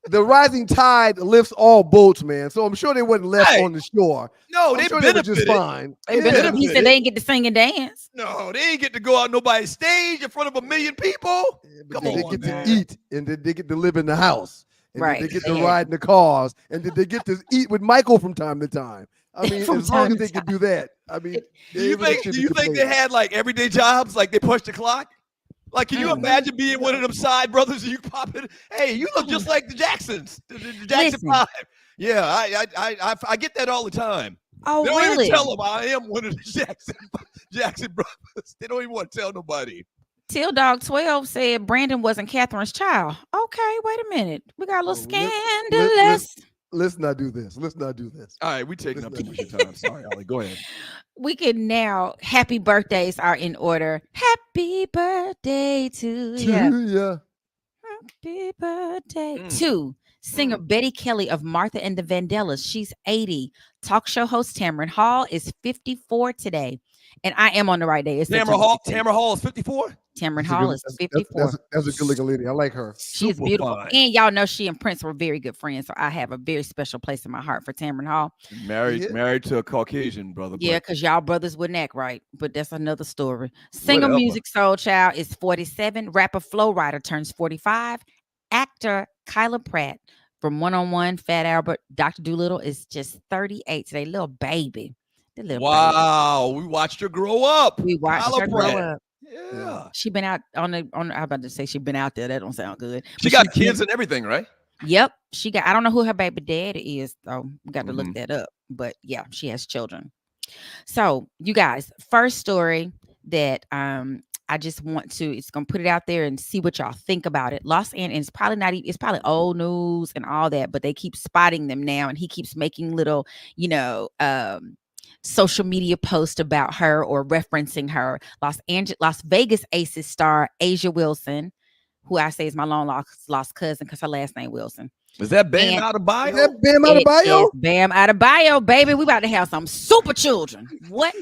The rising tide lifts all boats, man. So I'm sure they wasn't left on the shore. No, they benefited. Just fine. He said they didn't get to sing and dance. No, they ain't get to go out nobody's stage in front of 1 million people. Come on, they get man. to eat, and then they get to live in the house, and right? They get to ride in the cars, and then they get to eat with Michael from time to time. I mean, as long as they can do that. I mean, do you think they had like everyday jobs, like they push the clock? Like, can you imagine being one of them side brothers and you pop in? Hey, you look just like the Jacksons, the Jackson 5. Yeah, I get that all the time. Oh, they don't really? even tell them I am one of the Jackson brothers. They don't even want to tell nobody. Till Dog 12 said Brandon wasn't Catherine's child. Okay, wait a minute. We got a little scandalous. Let's not do this. All right, we taking up too much of your time. Sorry, Ollie. Go ahead. We can now. Happy birthdays are in order. Happy birthday to you. Happy birthday to singer Betty Kelly of Martha and the Vandellas. She's 80. Talk show host Tamron Hall is 54 today. And I am on the right day. Tamron Hall is 54? Tamron Hall is 54. That's a good looking lady. I like her. She's beautiful. Fine. And y'all know she and Prince were very good friends. So I have a very special place in my heart for Tamron Hall. Married to a Caucasian brother. Yeah, because y'all brothers wouldn't act right. But that's another story. Singer Music Soul Child is 47. Rapper Flo Rida turns 45. Actor Kyla Pratt from One-on-One, Fat Albert, Dr. Dolittle is just 38 today. Little baby. Wow, we watched her grow up. We watched her grow up. Yeah. She been out on I'm about to say she been out there. That don't sound good. She got kids and everything, right? Yep. She got, I don't know who her baby daddy is, though. We got to look that up. But yeah, she has children. So you guys, first story that I just want to, it's gonna put it out there and see what y'all think about it. Los Angeles, it's probably not even, it's probably old news and all that, but they keep spotting them now, and he keeps making little, social media post about her or referencing her. Las Vegas Aces star Asia Wilson, who I say is my long lost cousin because her last name Wilson. Is that Bam Adebayo? Is that Bam Adebayo? Bam Adebayo, baby. We about to have some super children. What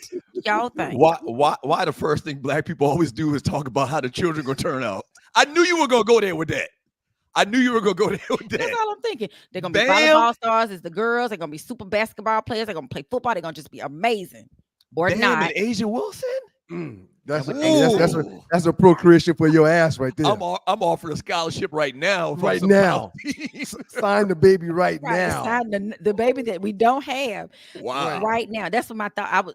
y'all think? Why the first thing black people always do is talk about how the children gonna turn out? I knew you were gonna go there with that. That's all I'm thinking. They're gonna be volleyball stars. It's the girls. They're gonna be super basketball players. They're gonna play football. They're gonna just be amazing. Or not. And Asia Wilson? That's a procreation for your ass right there. I'm offering a scholarship right now. Right now. Sign the baby right now. Sign the baby that we don't have. Wow. Right now. That's what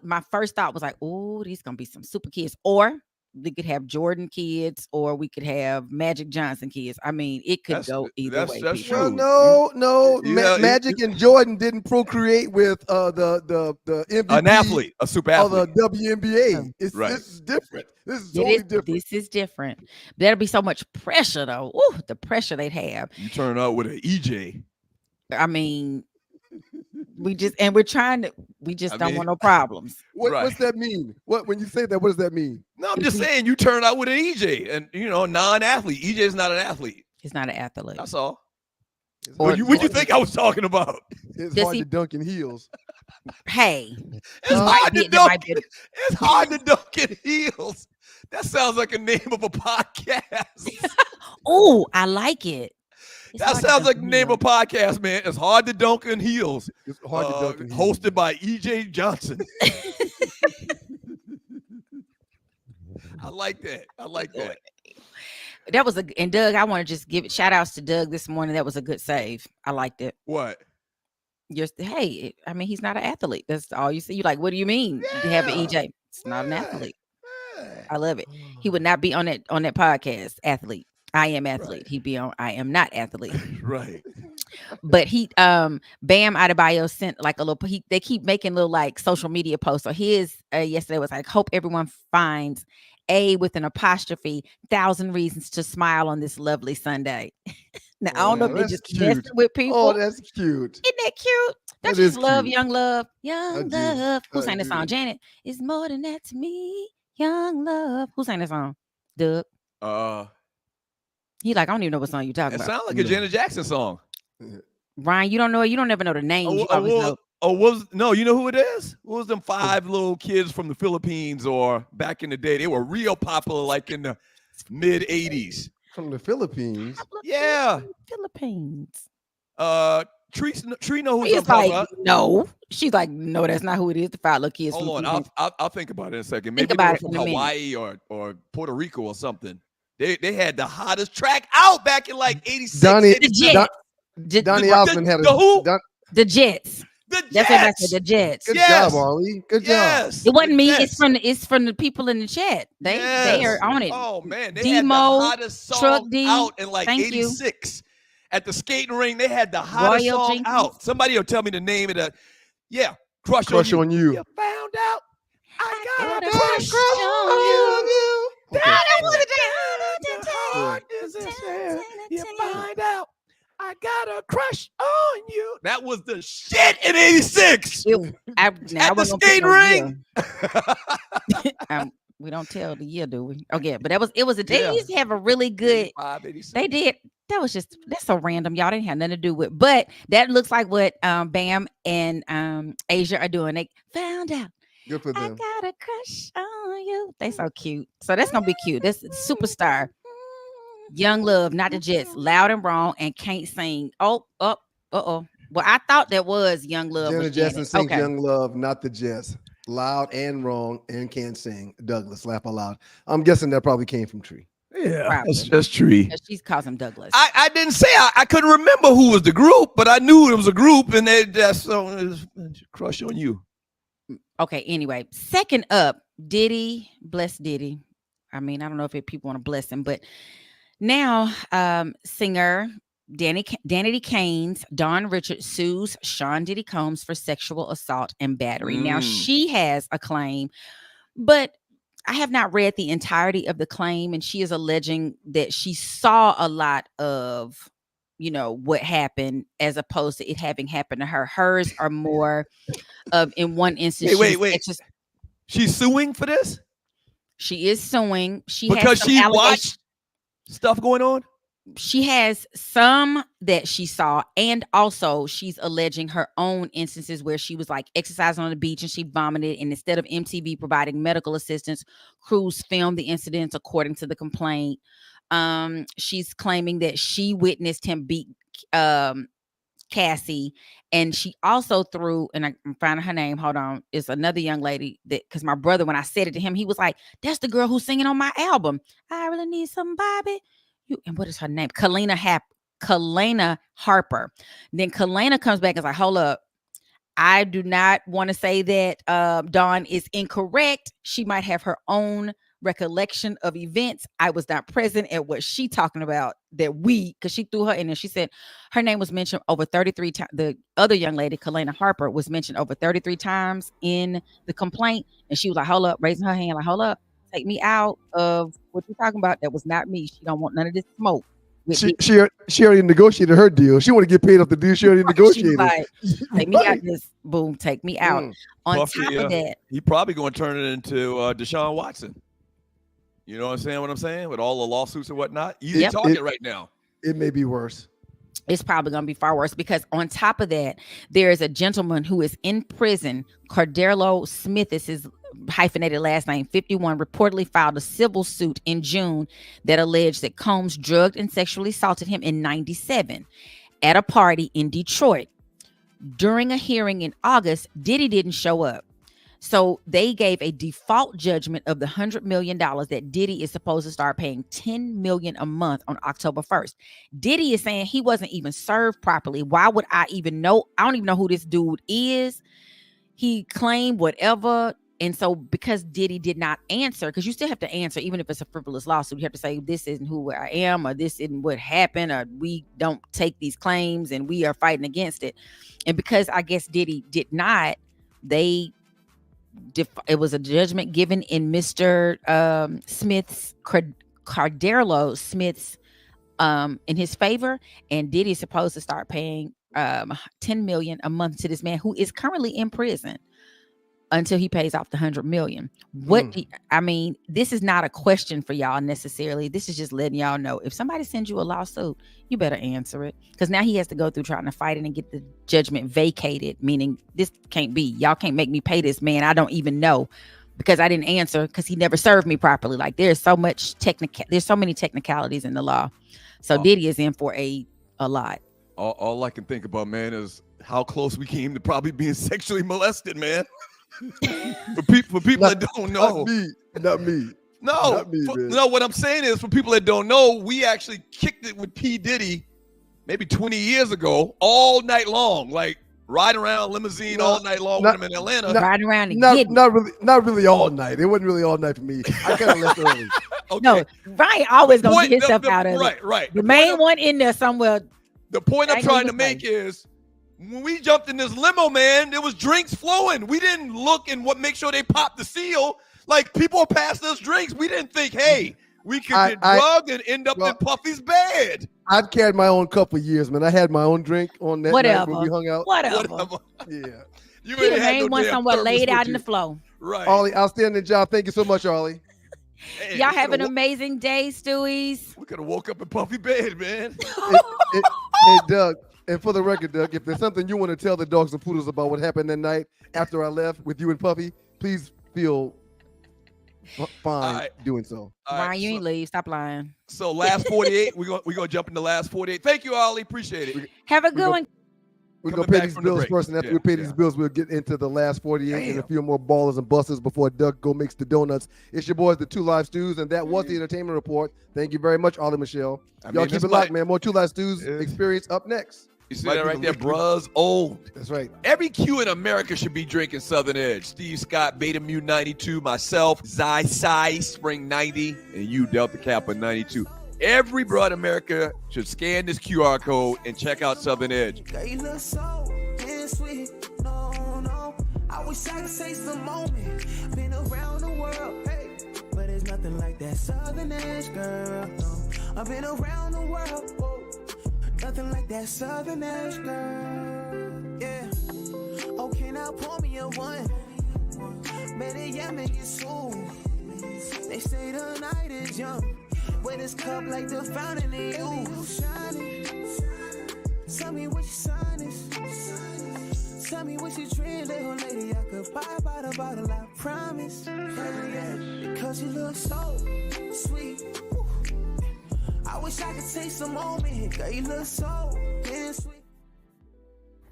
my first thought was like, oh, these gonna be some super kids. Or we could have Jordan kids, or we could have Magic Johnson kids. I mean, it could go either way. That's well, true. no. Magic and Jordan didn't procreate with the MVP, an athlete, a super athlete of the WNBA. This is different. This is totally different. This is different. That'll be so much pressure, though. Ooh, the pressure they'd have. You turn out with an EJ. I mean, we just don't want no problems. What's that mean? When you say that, what does that mean? No, I'm just saying you turn out with an EJ, and non-athlete. EJ is not an athlete. He's not an athlete. That's all. What you think I was talking about? It's hard to dunk in heels. Hey, it's hard to dunk in heels. That sounds like a name of a podcast. Oh, I like it. That sounds like the name of a podcast, man. It's Hard to Dunk in Heels. It's hard to dunk in heels. Hosted by E.J. Johnson. I like that. That was and Doug, I want to just give shout outs to Doug this morning. That was a good save. I liked it. What? Hey, I mean, he's not an athlete. That's all you see. You like, what do you mean? You have an EJ. It's not an athlete. I love it. He would not be on that podcast. Athlete. I am athlete. Right. He'd be on I am not athlete. Right. But he Bam Adebayo sent like a little they keep making little like social media posts. So his yesterday was like, hope everyone finds A with an apostrophe 1,000 reasons to smile on this lovely Sunday. Now I don't know if they're just messing with people. Oh, that's cute. Isn't that cute? Don't That you is just love cute. Young Love? Young Love. Who sang the do. song? Janet. It's more than that to me. Young Love. Who sang the song? Doug. He like, I don't even know what song you're talking It about. sounds like a Janet Jackson song. Ryan, you don't know it. You don't ever know the names. You always know. You know who it is? What was them 5 little kids from the Philippines or back in the day? They were real popular like in the mid 80s. From the Philippines. Yeah. Philippines. Tree know who He's I'm talking like, about. no. She's like, no, that's not who it is. The 5 little kids. Hold on, I'll think about it in a second. Maybe Think they about were it from in a minute. Hawaii or Puerto Rico or something. They had the hottest track out back in like 86. Donnie The Osmond had who? The Jets. The That's what I Jets. said. The Jets. Good Yes. job, Arlie. Good job. Yes. It wasn't me. Yes. It's from the people in the chat. They are on it. Oh man, they had the Demo, hottest song Truck D, out in like thank you. 86. At the skating ring, they had the hottest Royal song Jenkins. out. Somebody will tell me the name of the Crush on You. You found out I got a got a crush crush on you. Okay. That was You find out I got a crush on you. That was the shit in 86. At the skating ring. We don't tell the year, do we? Okay, but they used to have a really good. 85, 86. They did. That's so random. Y'all didn't have nothing to do with. But that looks like what Bam and Asia are doing. They found out. Good for I them. got a crush on you. They so cute. So that's gonna be cute. That's superstar. Young Love, not the Jets. Loud and wrong and can't sing. Oh. Well, I thought that was Young Love. Janet was Jackson Janet. sings Okay. Young Love, not the Jets. Loud and wrong and can't sing. Douglas, laugh aloud. I'm guessing that probably came from Tree. Yeah, Probably. that's tree. She's calls him Douglas. I didn't say I couldn't remember who was the group, but I knew it was a group, and that song is Crush on You. Okay, anyway, second up, Diddy, bless Diddy. I mean, I don't know if people want to bless him, but now singer Danity Kane's Dawn Richards sues Sean Diddy Combs for sexual assault and battery. Now she has a claim, but I have not read the entirety of the claim, and she is alleging that she saw a lot of, what happened as opposed to it having happened to her. Hers are more of, in one instance. Wait. She's suing for this? She is suing. Because she watched stuff going on? She has some that she saw, and also she's alleging her own instances where she was like exercising on the beach and she vomited, and instead of MTV providing medical assistance, crews filmed the incidents according to the complaint. She's claiming that she witnessed him beat Cassie, and she also threw, and I'm finding her name, hold on, it's another young lady that, because my brother, when I said it to him, he was like, that's the girl who's singing on my album, I Really Need Somebody. And what is her name? Kalena Harper. Then Kalena comes back and is like, hold up. I do not want to say that Dawn is incorrect. She might have her own recollection of events. I was not present at what she talking about because she threw her in there. She said her name was mentioned over 33 times. The other young lady, Kalena Harper, was mentioned over 33 times in the complaint. And she was like, hold up, raising her hand, like, hold up. Take me out of what you're talking about. That was not me. She don't want none of this smoke. She already negotiated her deal. She want to get paid off the deal she already negotiated. Like, take me out this. Boom, take me out. On Buffy, top of that, he probably going to turn it into Deshaun Watson. You know what I'm saying? With all the lawsuits and whatnot. Easy target right now. It may be worse. It's probably going to be far worse because on top of that, there is a gentleman who is in prison. Cardero Smith is his hyphenated last name, 51, reportedly filed a civil suit in June that alleged that Combs drugged and sexually assaulted him in 97 at a party in Detroit. During a hearing in August, Diddy didn't show up. So they gave a default judgment of the $100 million that Diddy is supposed to start paying $10 million a month on October 1st. Diddy is saying he wasn't even served properly. Why would I even know? I don't even know who this dude is. He claimed whatever. And so because Diddy did not answer, because you still have to answer, even if it's a frivolous lawsuit, you have to say, this isn't who I am, or this isn't what happened, or we don't take these claims and we are fighting against it. And because I guess Diddy did not, it was a judgment given in Mr. Smith's, Cardello Smith's, in his favor, and Diddy is supposed to start paying $10 million a month to this man who is currently in prison until he pays off the $100 million. I mean, this is not a question for y'all necessarily. This is just letting y'all know, if somebody sends you a lawsuit, you better answer it, because now he has to go through trying to fight it and get the judgment vacated, meaning this can't be. Y'all can't make me pay this man I don't even know, because I didn't answer, because he never served me properly. Like, there's so many technicalities in the law. So Diddy is in for a lot. All I can think about, man, is how close we came to probably being sexually molested, man. for people that don't know. Not me. No, what I'm saying is, for people that don't know, we actually kicked it with P. Diddy maybe 20 years ago, all night long, like riding around limousine all night long with him in Atlanta. Riding around and not really all night. It wasn't really all night for me. I kind of left early. Okay. No, Ryan always gonna get himself out of it. Right. The main one in there somewhere. The point I'm trying to make is, when we jumped in this limo, man, there was drinks flowing. We didn't look and make sure they popped the seal. Like, people passed us drinks. We didn't think, hey, we could get drugged and end up in Puffy's bed. I've carried my own cup for years, man. I had my own drink on that night when we hung out. Whatever. Yeah. You the main one somewhere laid out in the flow. Right. Ollie, outstanding job. Thank you so much, Ollie. Hey, y'all have an amazing day, Stewies. We could have woke up in Puffy bed, man. Hey, Doug. And for the record, Doug, if there's something you want to tell the dogs and poodles about what happened that night after I left with you and Puffy, please feel fine doing so. Ryan, you ain't leave. Stop lying. So last 48, we're gonna jump into last 48. Thank you, Ollie. Appreciate it. Have a good one. We're going to pay these bills first, and after we pay these bills, we'll get into the last 48 and a few more ballers and busters before Doug makes the donuts. It's your boys, the Two Live Stews, and that was the Entertainment Report. Thank you very much, Ollie Michelle. Y'all keep it locked, man. More Two Live Stews experience up next. You see that right there? Bruh's old. That's right. Every Q in America should be drinking Southern Edge. Steve Scott, Beta Mu 92, myself, Zy Spring 90, and you, Delta Kappa 92. Every broad America should scan this QR code and check out Southern Edge. They look so sweet. No. I wish I could taste the moment. Been around the world, hey, but there's nothing like that Southern Edge, girl. No. I've been around the world, whoa. Nothing like that Southern Edge, girl. Yeah. Okay, now pour me a one. Better yet, make it soon. They say the night is young. When it's cup like the fountain in you shining. Tell me what your sign is. Tell me what you dream, little lady. I could buy by the bottle, I promise. Yeah, because you look so sweet. I wish I could taste a moment. Girl, you look so sweet.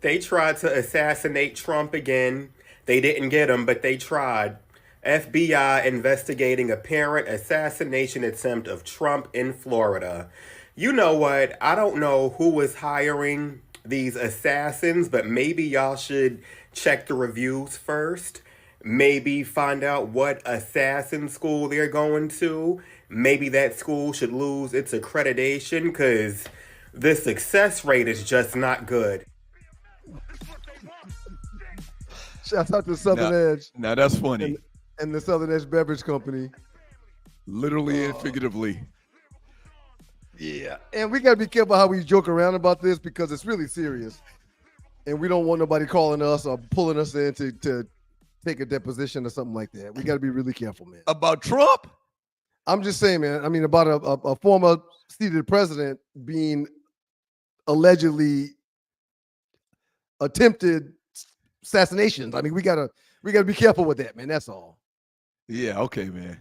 They tried to assassinate Trump again. They didn't get him, but they tried. FBI investigating apparent assassination attempt of Trump in Florida. You know what? I don't know who was hiring these assassins, but maybe y'all should check the reviews first. Maybe find out what assassin school they're going to. Maybe that school should lose its accreditation, because the success rate is just not good. Shout out to Southern Edge. Now that's funny. And the Southern Edge Beverage Company. Literally and figuratively. Yeah. And we got to be careful how we joke around about this, because it's really serious. And we don't want nobody calling us or pulling us in to take a deposition or something like that. We got to be really careful, man. About Trump? I'm just saying, man. I mean, about a former seated president being allegedly attempted assassinations. I mean, we gotta be careful with that, man. That's all. Yeah, okay, man.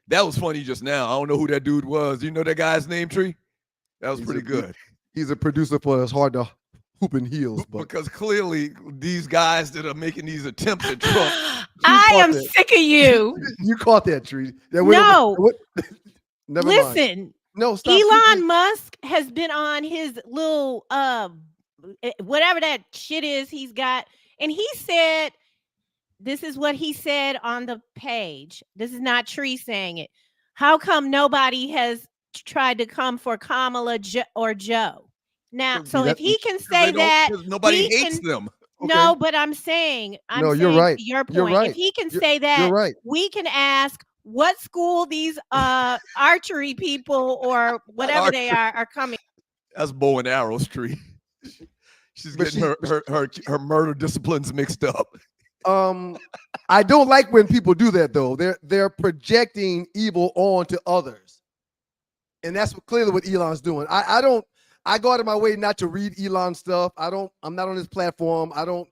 That was funny just now. I don't know who that dude was. Do you know that guy's name, Tree? That was pretty good. He's a producer for It's Hard to Hoop in Heels. But Because clearly these guys that are making these attempts at Trump. I am sick of you. You caught that, Tree. No. Never Listen. mind. No, stop. Elon Musk has been on his little whatever that shit is he's got, and he said, this is what he said on the page. This is not Tree saying it. How come nobody has tried to come for Kamala or Joe? Now, so if he can say that, nobody hates them. Okay. No, but I'm saying, you're right. Your point. You're right. If he can say that, right. We can ask what school these archery people or whatever they are coming. That's bow and arrow street. She's getting her murder disciplines mixed up. I don't like when people do that though. They're projecting evil onto others, and that's clearly what Elon's doing. I go out of my way not to read Elon stuff. I'm not on his platform. I don't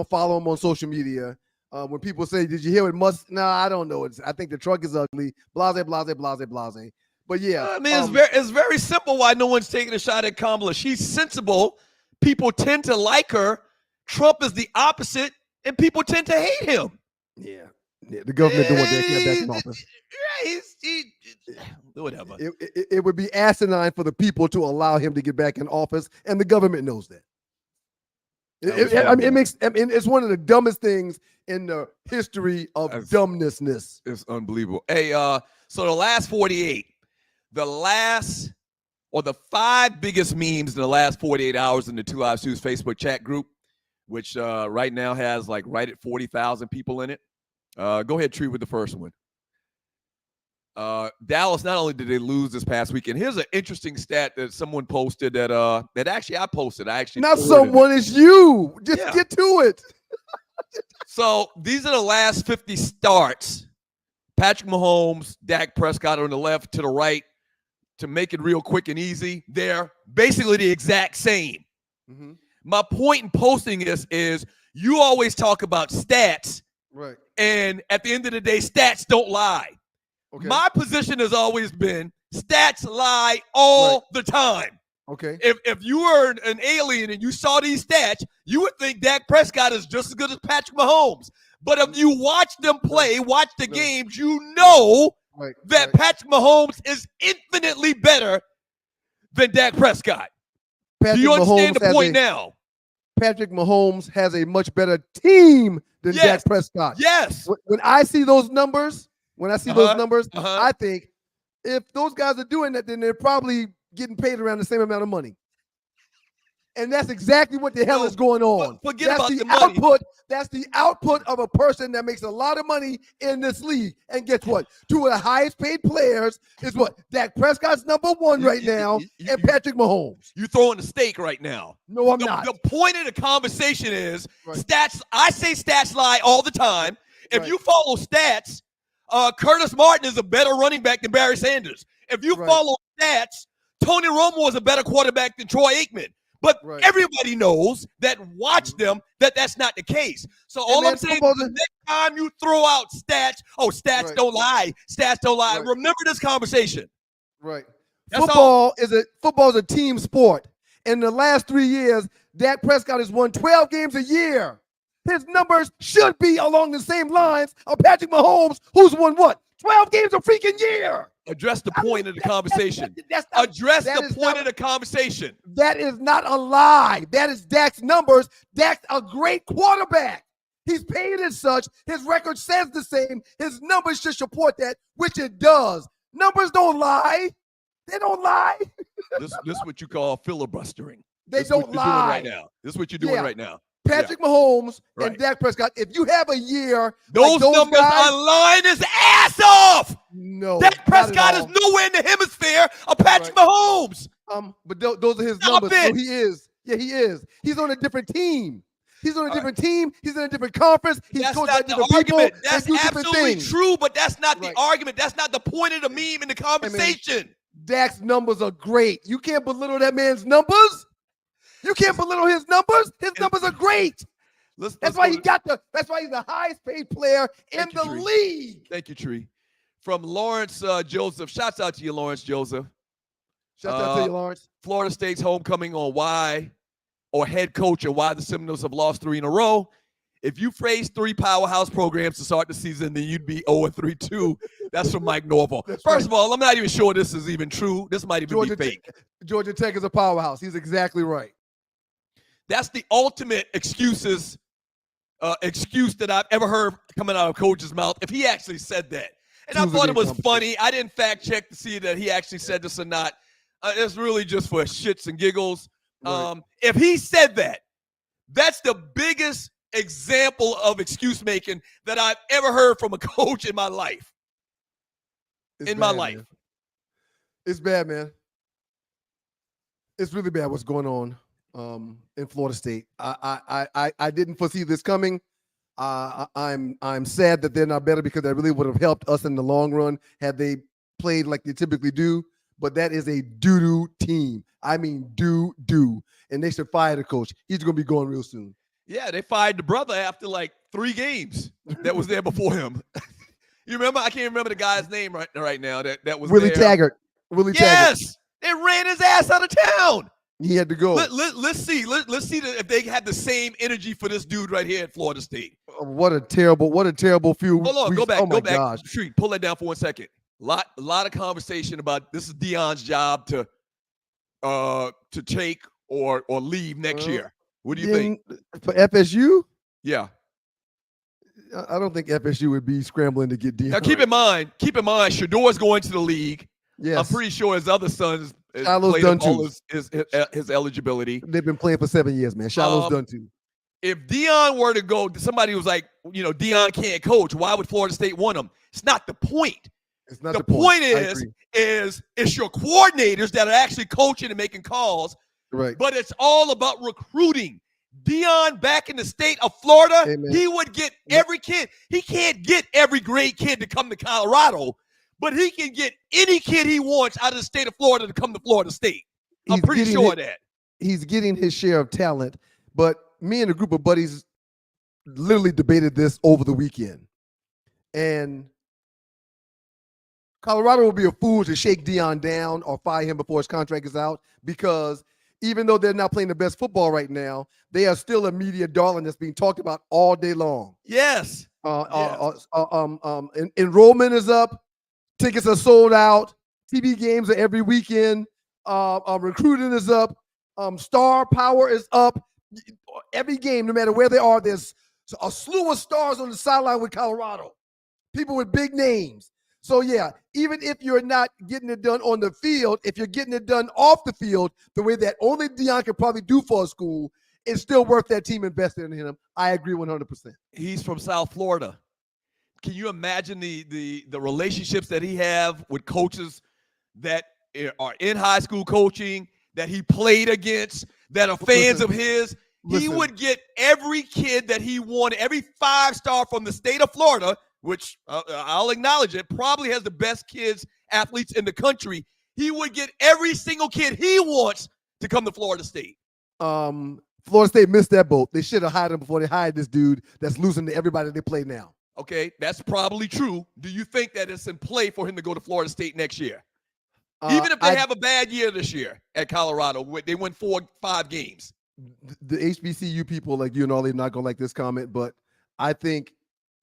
follow him on social media. When people say, "Did you hear what Musk?" No, I don't know. I think the truck is ugly. Blase, blase, blase, blase. But yeah, I mean, it's very simple why no one's taking a shot at Kamala. She's sensible. People tend to like her. Trump is the opposite, and people tend to hate him. Yeah. The government don't want that kid back in office. Whatever. It would be asinine for the people to allow him to get back in office, and the government knows that. It's one of the dumbest things in the history of dumbnessness. It's unbelievable. Hey, so the last 48, the 5 biggest memes in the last 48 hours in the Two Live Stews Facebook chat group, which right now has right at 40,000 people in it. Go ahead, Tree, with the first one. Dallas, not only did they lose this past weekend, here's an interesting stat that someone posted that actually I posted. Not someone, it's you. Just get to it. So these are the last 50 starts. Patrick Mahomes, Dak Prescott on the left, to the right. To make it real quick and easy, they're basically the exact same. Mm-hmm. My point in posting this is you always talk about stats, right? And at the end of the day, stats don't lie. Okay. My position has always been stats lie all the time. Okay. If you were an alien and you saw these stats, you would think Dak Prescott is just as good as Patrick Mahomes. But if you watch them play, watch the games, you know that Patrick Mahomes is infinitely better than Dak Prescott. Do you understand the point now? Patrick Mahomes has a much better team than Dak Prescott. Yes. When I see those numbers, I think if those guys are doing that, then they're probably getting paid around the same amount of money. And that's exactly what the hell is going on. Forget about the money. That's the output of a person that makes a lot of money in this league. And guess what? Two of the highest paid players is what? Dak Prescott's number one right now and Patrick Mahomes. You're throwing a stake right now. No, I'm not. The point of the conversation is stats. I say stats lie all the time. If you follow stats, Curtis Martin is a better running back than Barry Sanders. If you follow stats, Tony Romo is a better quarterback than Troy Aikman. But everybody knows that watch them that's not the case. So all I'm saying is the next time you throw out stats, stats don't lie. Stats don't lie. Remember this conversation. Right. Football is a team sport. In the last 3 years, Dak Prescott has won 12 games a year. His numbers should be along the same lines of Patrick Mahomes, who's won what? 12 games a freaking year. Address the point of the conversation. Address the point of the conversation. That is not a lie. That is Dak's numbers. Dak's a great quarterback. He's paid as such. His record says the same. His numbers should support that, which it does. Numbers don't lie. They don't lie. This is what you call filibustering. They don't lie. This is what you're doing right now. Patrick Mahomes and Dak Prescott, if you have a year, those numbers are lying his ass off. No, Dak Prescott is nowhere in the hemisphere of Patrick Mahomes. But those are his numbers. So he is. Yeah, he is. He's on a different team. He's on a different team. He's in a different conference. He's that's coached not by the different argument. people. That's absolutely true, but that's not the argument. That's not the point of the meme in the conversation. Dak's numbers are great. You can't belittle that man's numbers. You can't belittle his numbers. His numbers are great. That's why he's the highest paid player in the league. Thank you, Tree. From Lawrence Joseph. Shouts out to you, Lawrence Joseph. Shouts out to you, Lawrence. Florida State's homecoming on why, or head coach, and why the Seminoles have lost 3 in a row. If you phrase 3 powerhouse programs to start the season, then you'd be 0-3 too. That's from Mike Norville. First of all, I'm not even sure this is even true. This might even be fake. Georgia Tech is a powerhouse. He's exactly right. That's the ultimate excuse that I've ever heard coming out of coach's mouth, if he actually said that. And I thought it was funny. I didn't fact check to see that he actually said this or not. It's really just for shits and giggles. Right. If he said that, that's the biggest example of excuse making that I've ever heard from a coach in my life. My life. Man. It's bad, man. It's really bad what's going on in Florida State. I didn't foresee this coming. I'm sad that they're not better, because that really would have helped us in the long run had they played like they typically do. But that is a doo-doo team. I mean, doo-doo. And they should fire the coach. He's going to be going real soon. Yeah, they fired the brother after like 3 games that was there before him. You remember? I can't remember the guy's name right now that was Willie there. Taggart. Willie Taggart. Yes, they ran his ass out of town. He had to go. Let's see if they had the same energy for this dude right here at Florida State. What a terrible few. Hold on, go back. Gosh. Street, pull that down for 1 second. A lot of conversation about this is Deion's job to take or leave next year. What do you think? For FSU? Yeah. I don't think FSU would be scrambling to get Deion. Now keep in mind, Shadeur's going to the league. Yes. I'm pretty sure his other sons Shiloh's done too. His eligibility. They've been playing for 7 years, man. Shiloh's done too. If Deion were to go, somebody was like, Deion can't coach. Why would Florida State want him? It's not the point. It's not the point is it's your coordinators that are actually coaching and making calls. Right. But it's all about recruiting. Deion back in the state of Florida, he would get every kid. He can't get every great kid to come to Colorado, but he can get any kid he wants out of the state of Florida to come to Florida State. I'm pretty sure of that. He's getting his share of talent, but me and a group of buddies literally debated this over the weekend. And Colorado will be a fool to shake Deion down or fire him before his contract is out, because even though they're not playing the best football right now, they are still a media darling that's being talked about all day long. Yes. Enrollment is up. Tickets are sold out. TV games are every weekend. Recruiting is up. Star power is up. Every game, no matter where they are, there's a slew of stars on the sideline with Colorado. People with big names. So, yeah, even if you're not getting it done on the field, if you're getting it done off the field, the way that only Dion can probably do for a school, it's still worth that team investing in him. I agree 100%. He's from South Florida. Can you imagine the relationships that he have with coaches that are in high school coaching, that he played against, that are fans of his? He would get every kid that he wanted, every 5-star from the state of Florida, which I'll acknowledge it, probably has the best athletes in the country. He would get every single kid he wants to come to Florida State. Florida State missed that boat. They should have hired him before they hired this dude that's losing to everybody they play now. Okay, that's probably true. Do you think that it's in play for him to go to Florida State next year? Even if they have a bad year this year at Colorado, they win 4-5 games. The HBCU people like you and all, they're not going to like this comment, but I think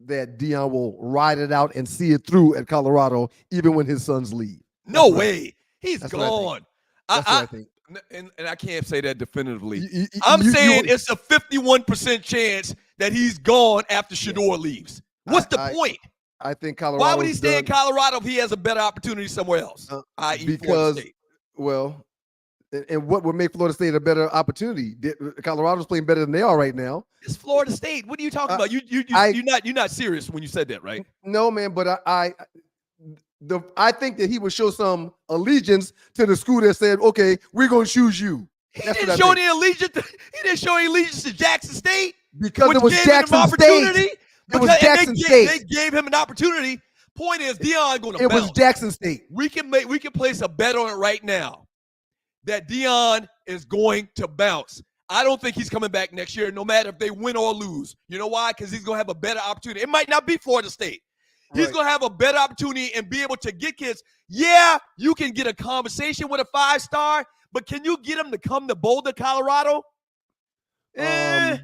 that Deion will ride it out and see it through at Colorado, even when his sons leave. No way. He's gone. That's what I think. And I can't say that definitively. I'm saying it's a 51% chance that he's gone after Shadeur leaves. What's the point? I think Colorado. Why would he stay in Colorado if he has a better opportunity somewhere else, i.e. Florida State? Well, and what would make Florida State a better opportunity? Colorado's playing better than they are right now. It's Florida State. What are you talking about? You're not serious when you said that, right? No, man. But I think that he would show some allegiance to the school that said, "Okay, we're going to choose you." He didn't show any allegiance to Jackson State because it was Jackson State. It was Jackson State. They gave him an opportunity. Point is, Dion going to It bounce. was Jackson State. We can place a bet on it right now that Dion is going to bounce. I don't think he's coming back next year, no matter if they win or lose. You know why? Because he's going to have a better opportunity. It might not be Florida State. He's going to have a better opportunity and be able to get kids. Yeah, you can get a conversation with a 5-star, but can you get them to come to Boulder, Colorado? I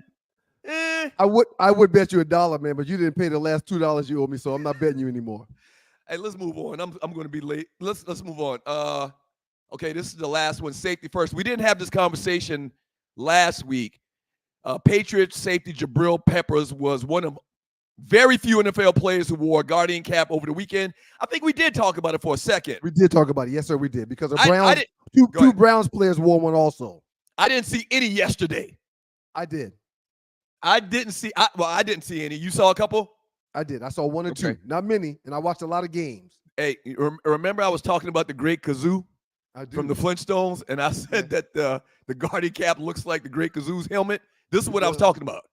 would bet you $1, man, but you didn't pay the last $2 you owe me, so I'm not betting you anymore. Hey, let's move on. I'm going to be late. Let's move on. Okay, this is the last one. Safety first. We didn't have this conversation last week. Patriots safety Jabril Peppers was one of very few NFL players who wore a Guardian cap over the weekend. I think we did talk about it for a second. We did talk about it. Yes, sir, we did. Because two Browns players wore one also. I didn't see any yesterday. I did. I didn't see any. You saw a couple? I did. I saw one or two. Not many, and I watched a lot of games. Hey, remember I was talking about the Great Kazoo from the Flintstones, and I said that the Guardian cap looks like the Great Kazoo's helmet? This is what I was talking about.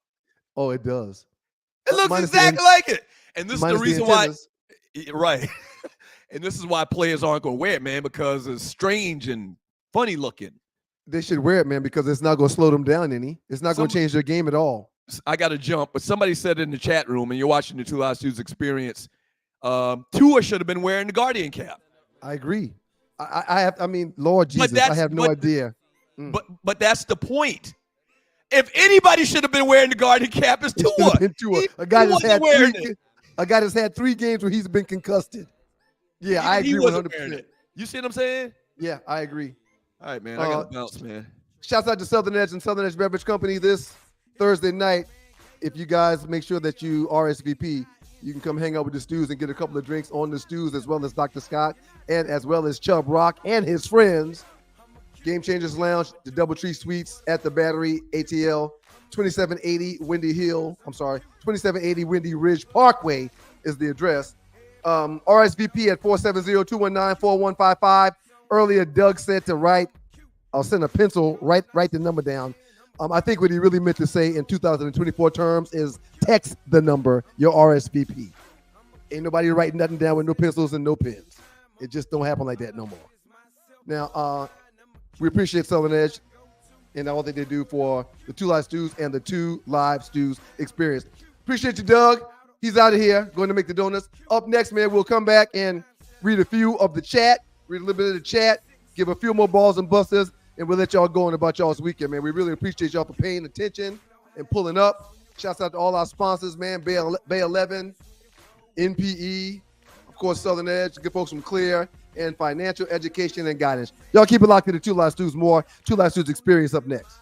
Oh, it does. It looks exactly like it. And this is the reason why. Right. And this is why players aren't going to wear it, man, because it's strange and funny looking. They should wear it, man, because it's not going to slow them down any. It's not going to change their game at all. I got to jump, but somebody said in the chat room, and you're watching the Two Live Students Experience, Tua should have been wearing the Guardian cap. I agree. I mean, Lord Jesus, I have no idea. But that's the point. If anybody should have been wearing the Guardian cap, it's Tua. A guy that's had 3 games where he's been concussed. Yeah, I agree 100%. You see what I'm saying? Yeah, I agree. All right, man. I got to bounce, man. Shouts out to Southern Edge and Southern Edge Beverage Company this Thursday night. If you guys make sure that you RSVP, you can come hang out with the Stews and get a couple of drinks on the Stews, as well as Dr. Scott and as well as Chubb Rock and his friends. Game Changers Lounge, the Doubletree Suites at the Battery, ATL, 2780 Windy Ridge Parkway is the address. RSVP at 470-219-4155. Earlier, Doug said to write, I'll send a pencil, write the number down. I think what he really meant to say in 2024 terms is text the number, your RSVP. Ain't nobody writing nothing down with no pencils and no pens. It just don't happen like that no more. Now, we appreciate Southern Edge and all that they do for the Two Live Stews and the Two Live Stews Experience. Appreciate you, Doug. He's out of here, going to make the donuts. Up next, man, we'll come back and read a few of the chat, read a little bit of the chat, give a few more balls and busters, and we'll let y'all go on about y'all's weekend, man. We really appreciate y'all for paying attention and pulling up. Shouts out to all our sponsors, man. Bay 11, NPE, of course, Southern Edge, good folks from Clear, and financial education and guidance. Y'all keep it locked to the Two Live Stews. More Two Live Stews Experience up next.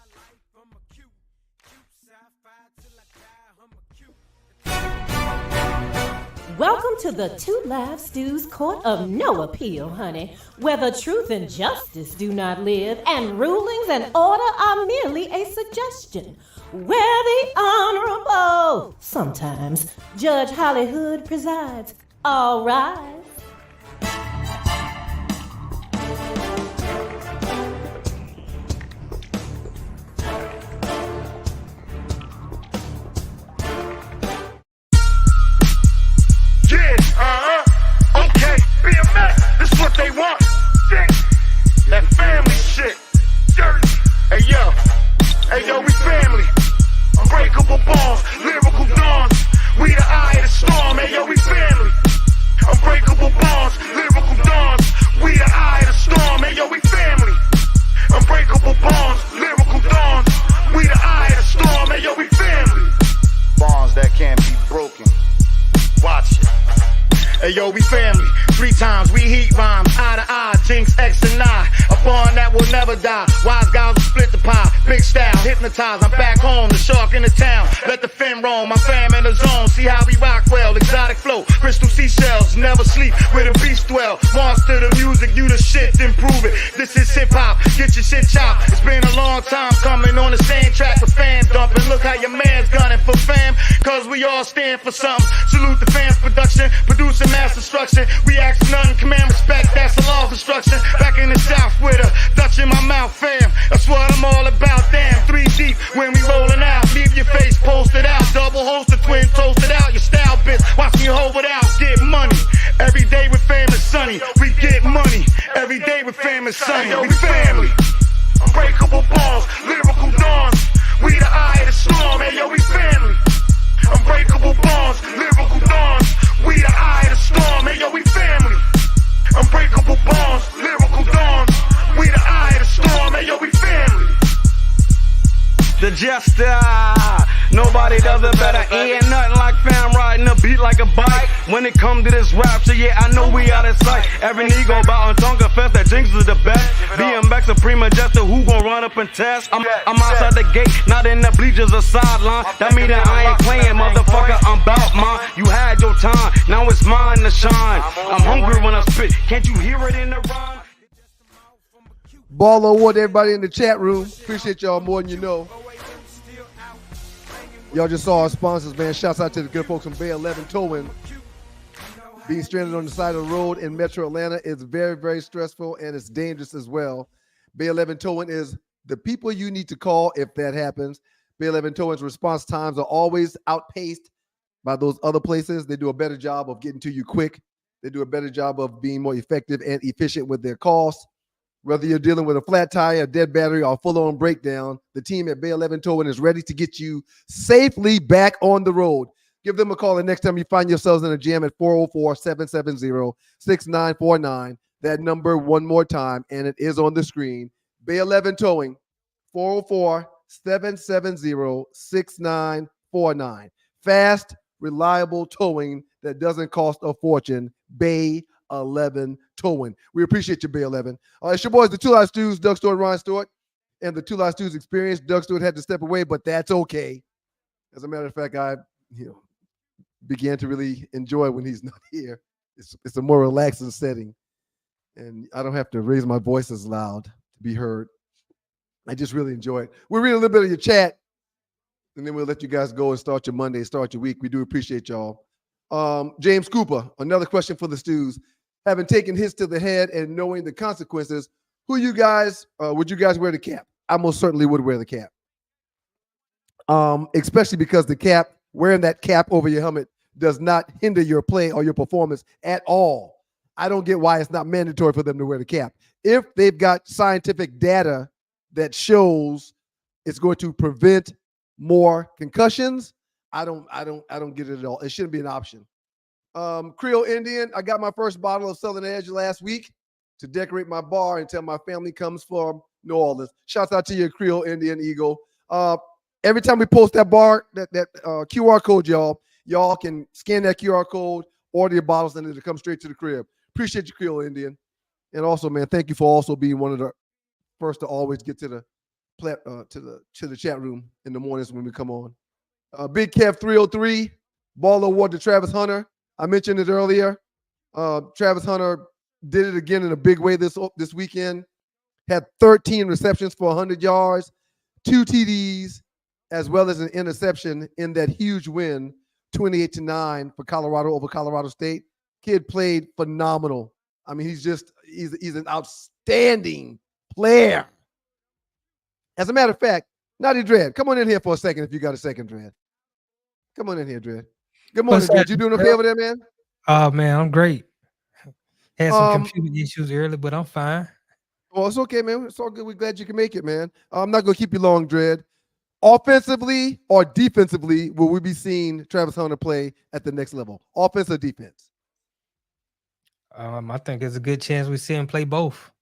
Welcome to the Two Live Stews Court of No Appeal, honey, where the truth and justice do not live, and rulings and order are merely a suggestion. Where the Honorable, sometimes, Judge Hollywood presides. All rise. Okay, BMS, this is what they want. That family shit. Dirty. Hey yo, we family. Unbreakable bonds, lyrical dawns. We the eye of the storm. Hey yo, we family. Unbreakable bonds, lyrical dawns. We the eye of the storm. Hey yo, we family. Unbreakable bonds, lyrical dawns. We the eye of the storm. Hey yo, we family. Bonds that can't be broken. Watch it. Hey yo, we family. 3 times we heat rhymes, eye to eye, Jinx, X and I. A bond that will never die. Wise guys will split the pie. Big style, hypnotized. I'm back home, the shark in the town. Let the fin roam, my fam in the zone. See how we rock well, exotic flow. Crystal seashells, never sleep where the beast dwell. Monster the music, you the shit, then prove it. This is hip hop, get your shit chopped. It's been a long time coming on the same track with fan dumping. Look how your man's gunning for fam, cause we all stand for something. Salute the fans production, producing mass destruction. We ask nothing, command respect, that's the law of construction. Back in the South with a Dutch in my mouth, fam. That's what I'm all about, damn. 3 deep when we rolling out. Leave your face posted out. Double holster, twin toasted out. Your style bitch, watch me hold it out. Get money. Every day with fam is sunny. We get money. Every day with fam is sunny. We family. Unbreakable balls, lyrical dawns. master. Nobody does it better. Ain't nothing like fam riding a beat like a bike. When it come to this rap shit, yeah, I know we out of sight. Every nigga bout on tongue confess that Jinx is the best. BMX Supreme Majestic, who gon' run up and test? I'm outside the gate, not in the bleachers or sideline. That mean that I ain't playing, motherfucker, I'm bout mine. You had your time, now it's mine to shine. I'm hungry when I spit, can't you hear it in the rhyme? Ball award to everybody in the chat room. Appreciate y'all more than you know. Y'all just saw our sponsors, man. Shouts out to the good folks from Bay 11 Towing. Being stranded on the side of the road in Metro Atlanta is very, very stressful, and it's dangerous as well. Bay 11 Towing is the people you need to call if that happens. Bay 11 Towing's response times are always outpaced by those other places. They do a better job of getting to you quick. They do a better job of being more effective and efficient with their costs. Whether you're dealing with a flat tire, a dead battery, or a full-on breakdown, the team at Bay 11 Towing is ready to get you safely back on the road. Give them a call the next time you find yourselves in a jam at 404-770-6949. That number one more time, and it is on the screen. Bay 11 Towing, 404-770-6949. Fast, reliable towing that doesn't cost a fortune. Bay 11 Towing. We appreciate you, Bay 11. It's your boys, the Two Live Stews, Doug Stewart, Ron Stewart, and the Two Live Stews experience. Doug Stewart had to step away, but that's okay. As a matter of fact, I began to really enjoy when he's not here. It's a more relaxing setting, and I don't have to raise my voice as loud to be heard. I just really enjoy it. We'll read a little bit of your chat, and then we'll let you guys go and start your Monday, start your week. We do appreciate y'all. James Cooper, another question for the Stews. Having taken hits to the head and knowing the consequences, would you guys wear the cap? I most certainly would wear the cap. Especially because the cap, wearing that cap over your helmet does not hinder your play or your performance at all. I don't get why it's not mandatory for them to wear the cap. If they've got scientific data that shows it's going to prevent more concussions, I don't get it at all. It shouldn't be an option. Creole Indian, I got my first bottle of Southern Edge last week to decorate my bar until my family comes from New Orleans. Shouts out to you, Creole Indian Eagle. Every time we post that QR code, y'all can scan that QR code, order your bottles, and it'll come straight to the crib. Appreciate you, Creole Indian. And also, man, thank you for also being one of the first to always get to the chat room in the mornings when we come on. Big Kev 303, ball award to Travis Hunter. I mentioned it earlier. Travis Hunter did it again in a big way this weekend. Had 13 receptions for 100 yards, 2 TDs, as well as an interception in that huge win, 28-9 for Colorado over Colorado State. Kid played phenomenal. I mean, he's an outstanding player. As a matter of fact, Naughty Dread, come on in here for a second if you got a second, Dread. Come on in here, Dread. Good morning, Dread. You doing okay over there, man? Oh, man, I'm great. Had some computer issues early, but I'm fine. Well, it's okay, man. It's all good. We're glad you can make it, man. I'm not going to keep you long, Dread. Offensively or defensively, will we be seeing Travis Hunter play at the next level? Offense or defense? I think there's a good chance we see him play both.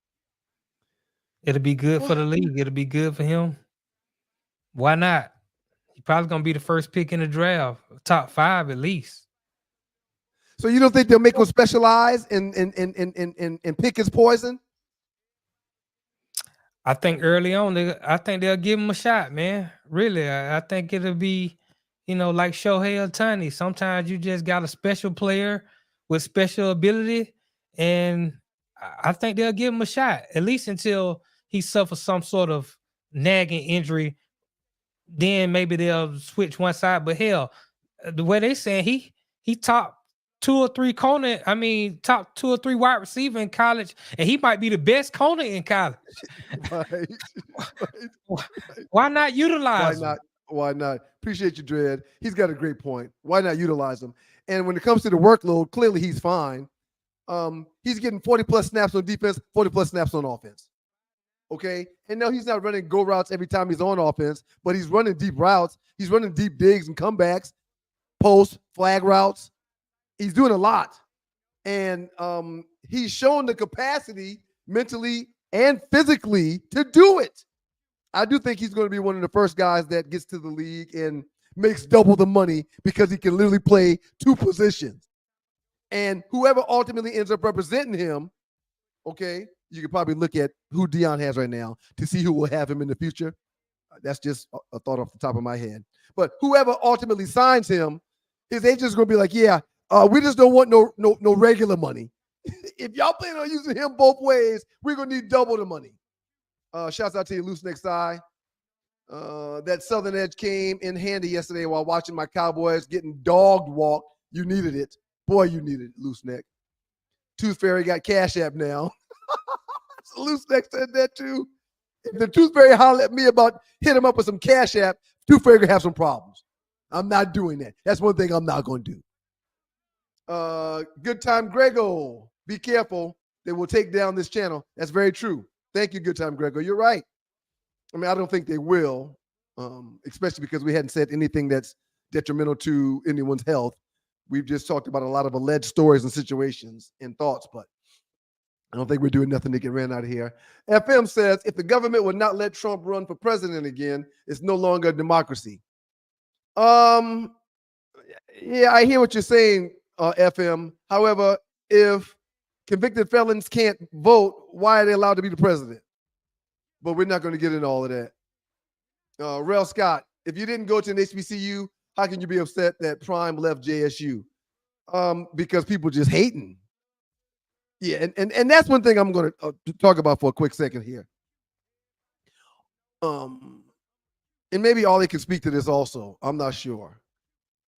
It'll be good for the league. It'll be good for him. Why not? He's probably going to be the first pick in the draft, top 5 at least. So you don't think they'll make him specialize and pick his poison? I think early on, I think they'll give him a shot, man. Really, I think it'll be, like Shohei Ohtani. Sometimes you just got a special player with special ability, and I think they'll give him a shot, at least until he suffers some sort of nagging injury. Then maybe they'll switch one side. But hell, the way they saying he top 2 or 3 corner, top 2 or 3 wide receiver in college, and he might be the best corner in college. Right. Why not utilize him? Why not? Appreciate you, Dread. He's got a great point. Why not utilize him? And when it comes to the workload, clearly he's fine. He's getting 40-plus snaps on defense, 40-plus snaps on offense. Okay? And no, he's not running go routes every time he's on offense, but he's running deep routes. He's running deep digs and comebacks, post, flag routes. He's doing a lot. And he's shown the capacity mentally and physically to do it. I do think he's going to be one of the first guys that gets to the league and makes double the money because he can literally play 2 positions. And whoever ultimately ends up representing him, okay, you could probably look at who Dion has right now to see who will have him in the future. That's just a thought off the top of my head. But whoever ultimately signs him, his agent's going to be like, yeah, we just don't want no regular money. If y'all plan on using him both ways, we're going to need double the money. Shouts out to you, Loose Next Eye. That Southern Edge came in handy yesterday while watching my Cowboys getting dog walked. You needed it. Boy, you needed it, Loose Neck. Tooth Fairy got Cash App now. So Loose Neck said that too. If the Tooth Fairy holler at me about hit him up with some Cash App, Tooth Fairy gonna have some problems. I'm not doing that. That's one thing I'm not going to do. Good Time Grego. Be careful. They will take down this channel. That's very true. Thank you, Good Time Grego. You're right. I mean, I don't think they will, especially because we hadn't said anything that's detrimental to anyone's health. We've just talked about a lot of alleged stories and situations and thoughts, but I don't think we're doing nothing to get ran out of here. FM says, if the government would not let Trump run for president again, it's no longer a democracy. Yeah, I hear what you're saying, FM. However, if convicted felons can't vote, why are they allowed to be the president? But we're not going to get into all of that. Rel Scott, if you didn't go to an HBCU, how can you be upset that Prime left JSU? Because people just hating. Yeah, and that's one thing I'm going to talk about for a quick second here. And maybe Ollie can speak to this also. I'm not sure.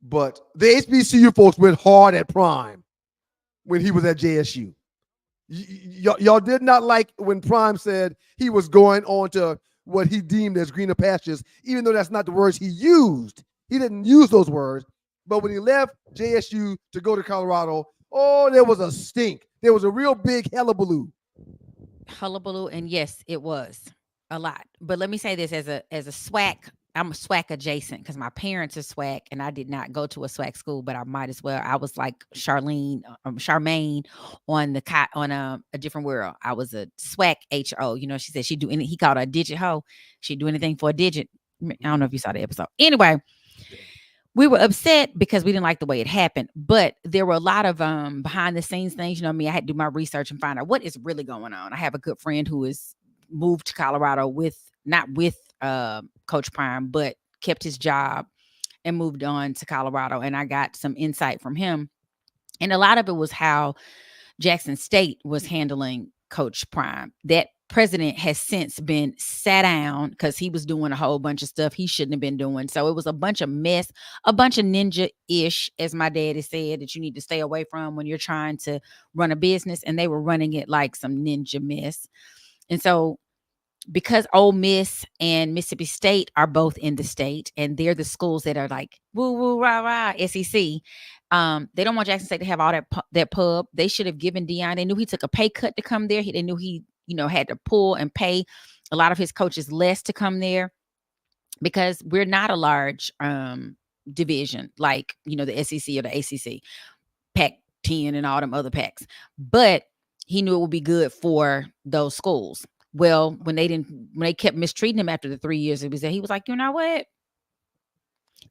But the HBCU folks went hard at Prime when he was at JSU. Y'all did not like when Prime said he was going on to what he deemed as greener pastures, even though that's not the words he used. He didn't use those words. But when he left JSU to go to Colorado, oh, there was a stink. There was a real big hullabaloo. Hullabaloo, and yes, it was a lot. But let me say this as a SWAC, I'm a SWAC adjacent because my parents are SWAC, and I did not go to a SWAC school, but I might as well. I was like Charmaine on a different world. I was a SWAC HO. You know, she said she'd do any. He called her a digit hoe. She'd do anything for a digit. I don't know if you saw the episode. Anyway, we were upset because we didn't like the way it happened, but there were a lot of behind the scenes things. You know, I had to do my research and find out what is really going on. I have a good friend who is moved to Colorado not with Coach Prime, but kept his job and moved on to Colorado. And I got some insight from him. And a lot of it was how Jackson State was handling Coach Prime. That president has since been sat down because he was doing a whole bunch of stuff he shouldn't have been doing. So it was a bunch of mess, a bunch of ninja-ish, as my daddy said, that you need to stay away from when you're trying to run a business. And they were running it like some ninja mess. And so because Ole Miss and Mississippi State are both in the state, and they're the schools that are like woo woo rah rah SEC, they don't want Jackson State to have all that pub. They should have given Dion. They knew he took a pay cut to come there. They knew he, had to pull and pay a lot of his coaches less to come there because we're not a large division like the SEC or the ACC, Pac-10, and all them other Pacs. But he knew it would be good for those schools. Well, when they kept mistreating him after the 3 years, he was like, you know what?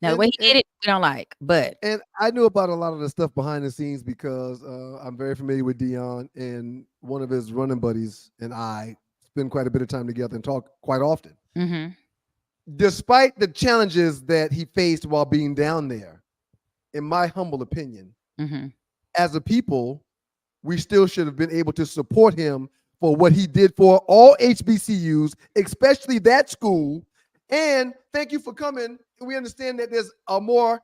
Now, the way he did it, we don't like. And I knew about a lot of the stuff behind the scenes because I'm very familiar with Dion, and one of his running buddies and I spend quite a bit of time together and talk quite often. Mm-hmm. Despite the challenges that he faced while being down there, in my humble opinion, mm-hmm. as a people, we still should have been able to support him for what he did for all HBCUs, especially that school. And thank you for coming. We understand that there's a more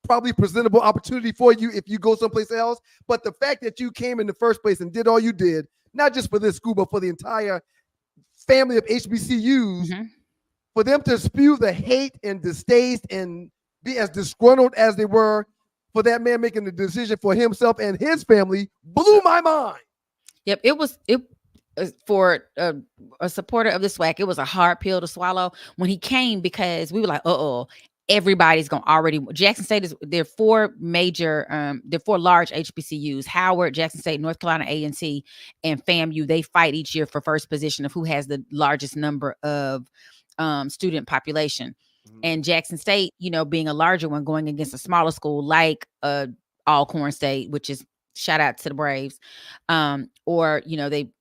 probably presentable opportunity for you if you go someplace else. But the fact that you came in the first place and did all you did, not just for this school, but for the entire family of HBCUs, mm-hmm. for them to spew the hate and distaste and be as disgruntled as they were for that man making the decision for himself and his family blew my mind. Yep, it was for a supporter of the SWAC. It was a hard pill to swallow when he came because we were like, everybody's going to already. Jackson State there are four large HBCUs: Howard, Jackson State, North Carolina A&T, and FAMU. They fight each year for first position of who has the largest number of student population. And Jackson State, being a larger one, going against a smaller school like Alcorn State, which is shout out to the Braves, or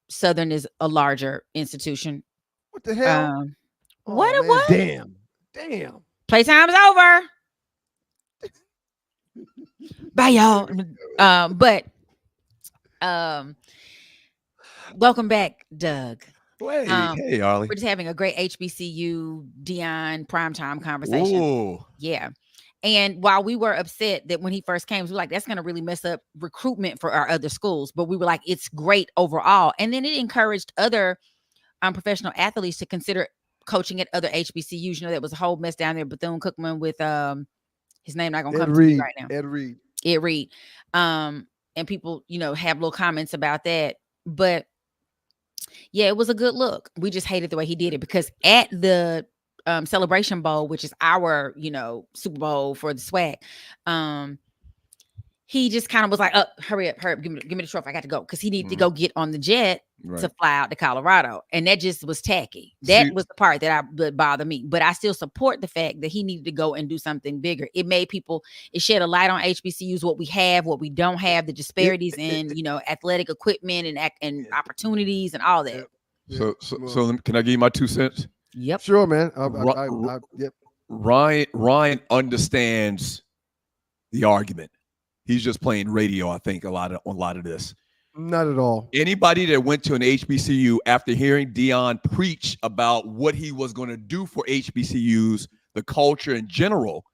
Southern is a larger institution. What the hell? What? Damn. Playtime's over. Bye, y'all. But welcome back, Doug. Hey, Arlie. We're just having a great HBCU Dion primetime conversation. Ooh. Yeah. And while we were upset that when he first came, we were like, that's going to really mess up recruitment for our other schools. But we were like, it's great overall. And then it encouraged other professional athletes to consider coaching at other HBCUs. That was a whole mess down there. Bethune-Cookman with his name not going to come to me right now. Ed Reed. And people, have little comments about that. But yeah, it was a good look. We just hated the way he did it because at the Celebration Bowl, which is our, Super Bowl for the swag, he just kind of was like, hurry up, give me the trophy. I got to go. Because he needed to go get on the jet to fly out to Colorado. And that just was tacky. That was the part that bothered me. But I still support the fact that he needed to go and do something bigger. It shed a light on HBCUs, what we have, what we don't have, the disparities in, athletic equipment and opportunities and all that. So can I give you my 2 cents? Yep. Sure, man. Yep. Ryan understands the argument. He's just playing radio, I think, a lot of this. Not at all. Anybody that went to an HBCU after hearing Dion preach about what he was going to do for HBCUs, the culture in general,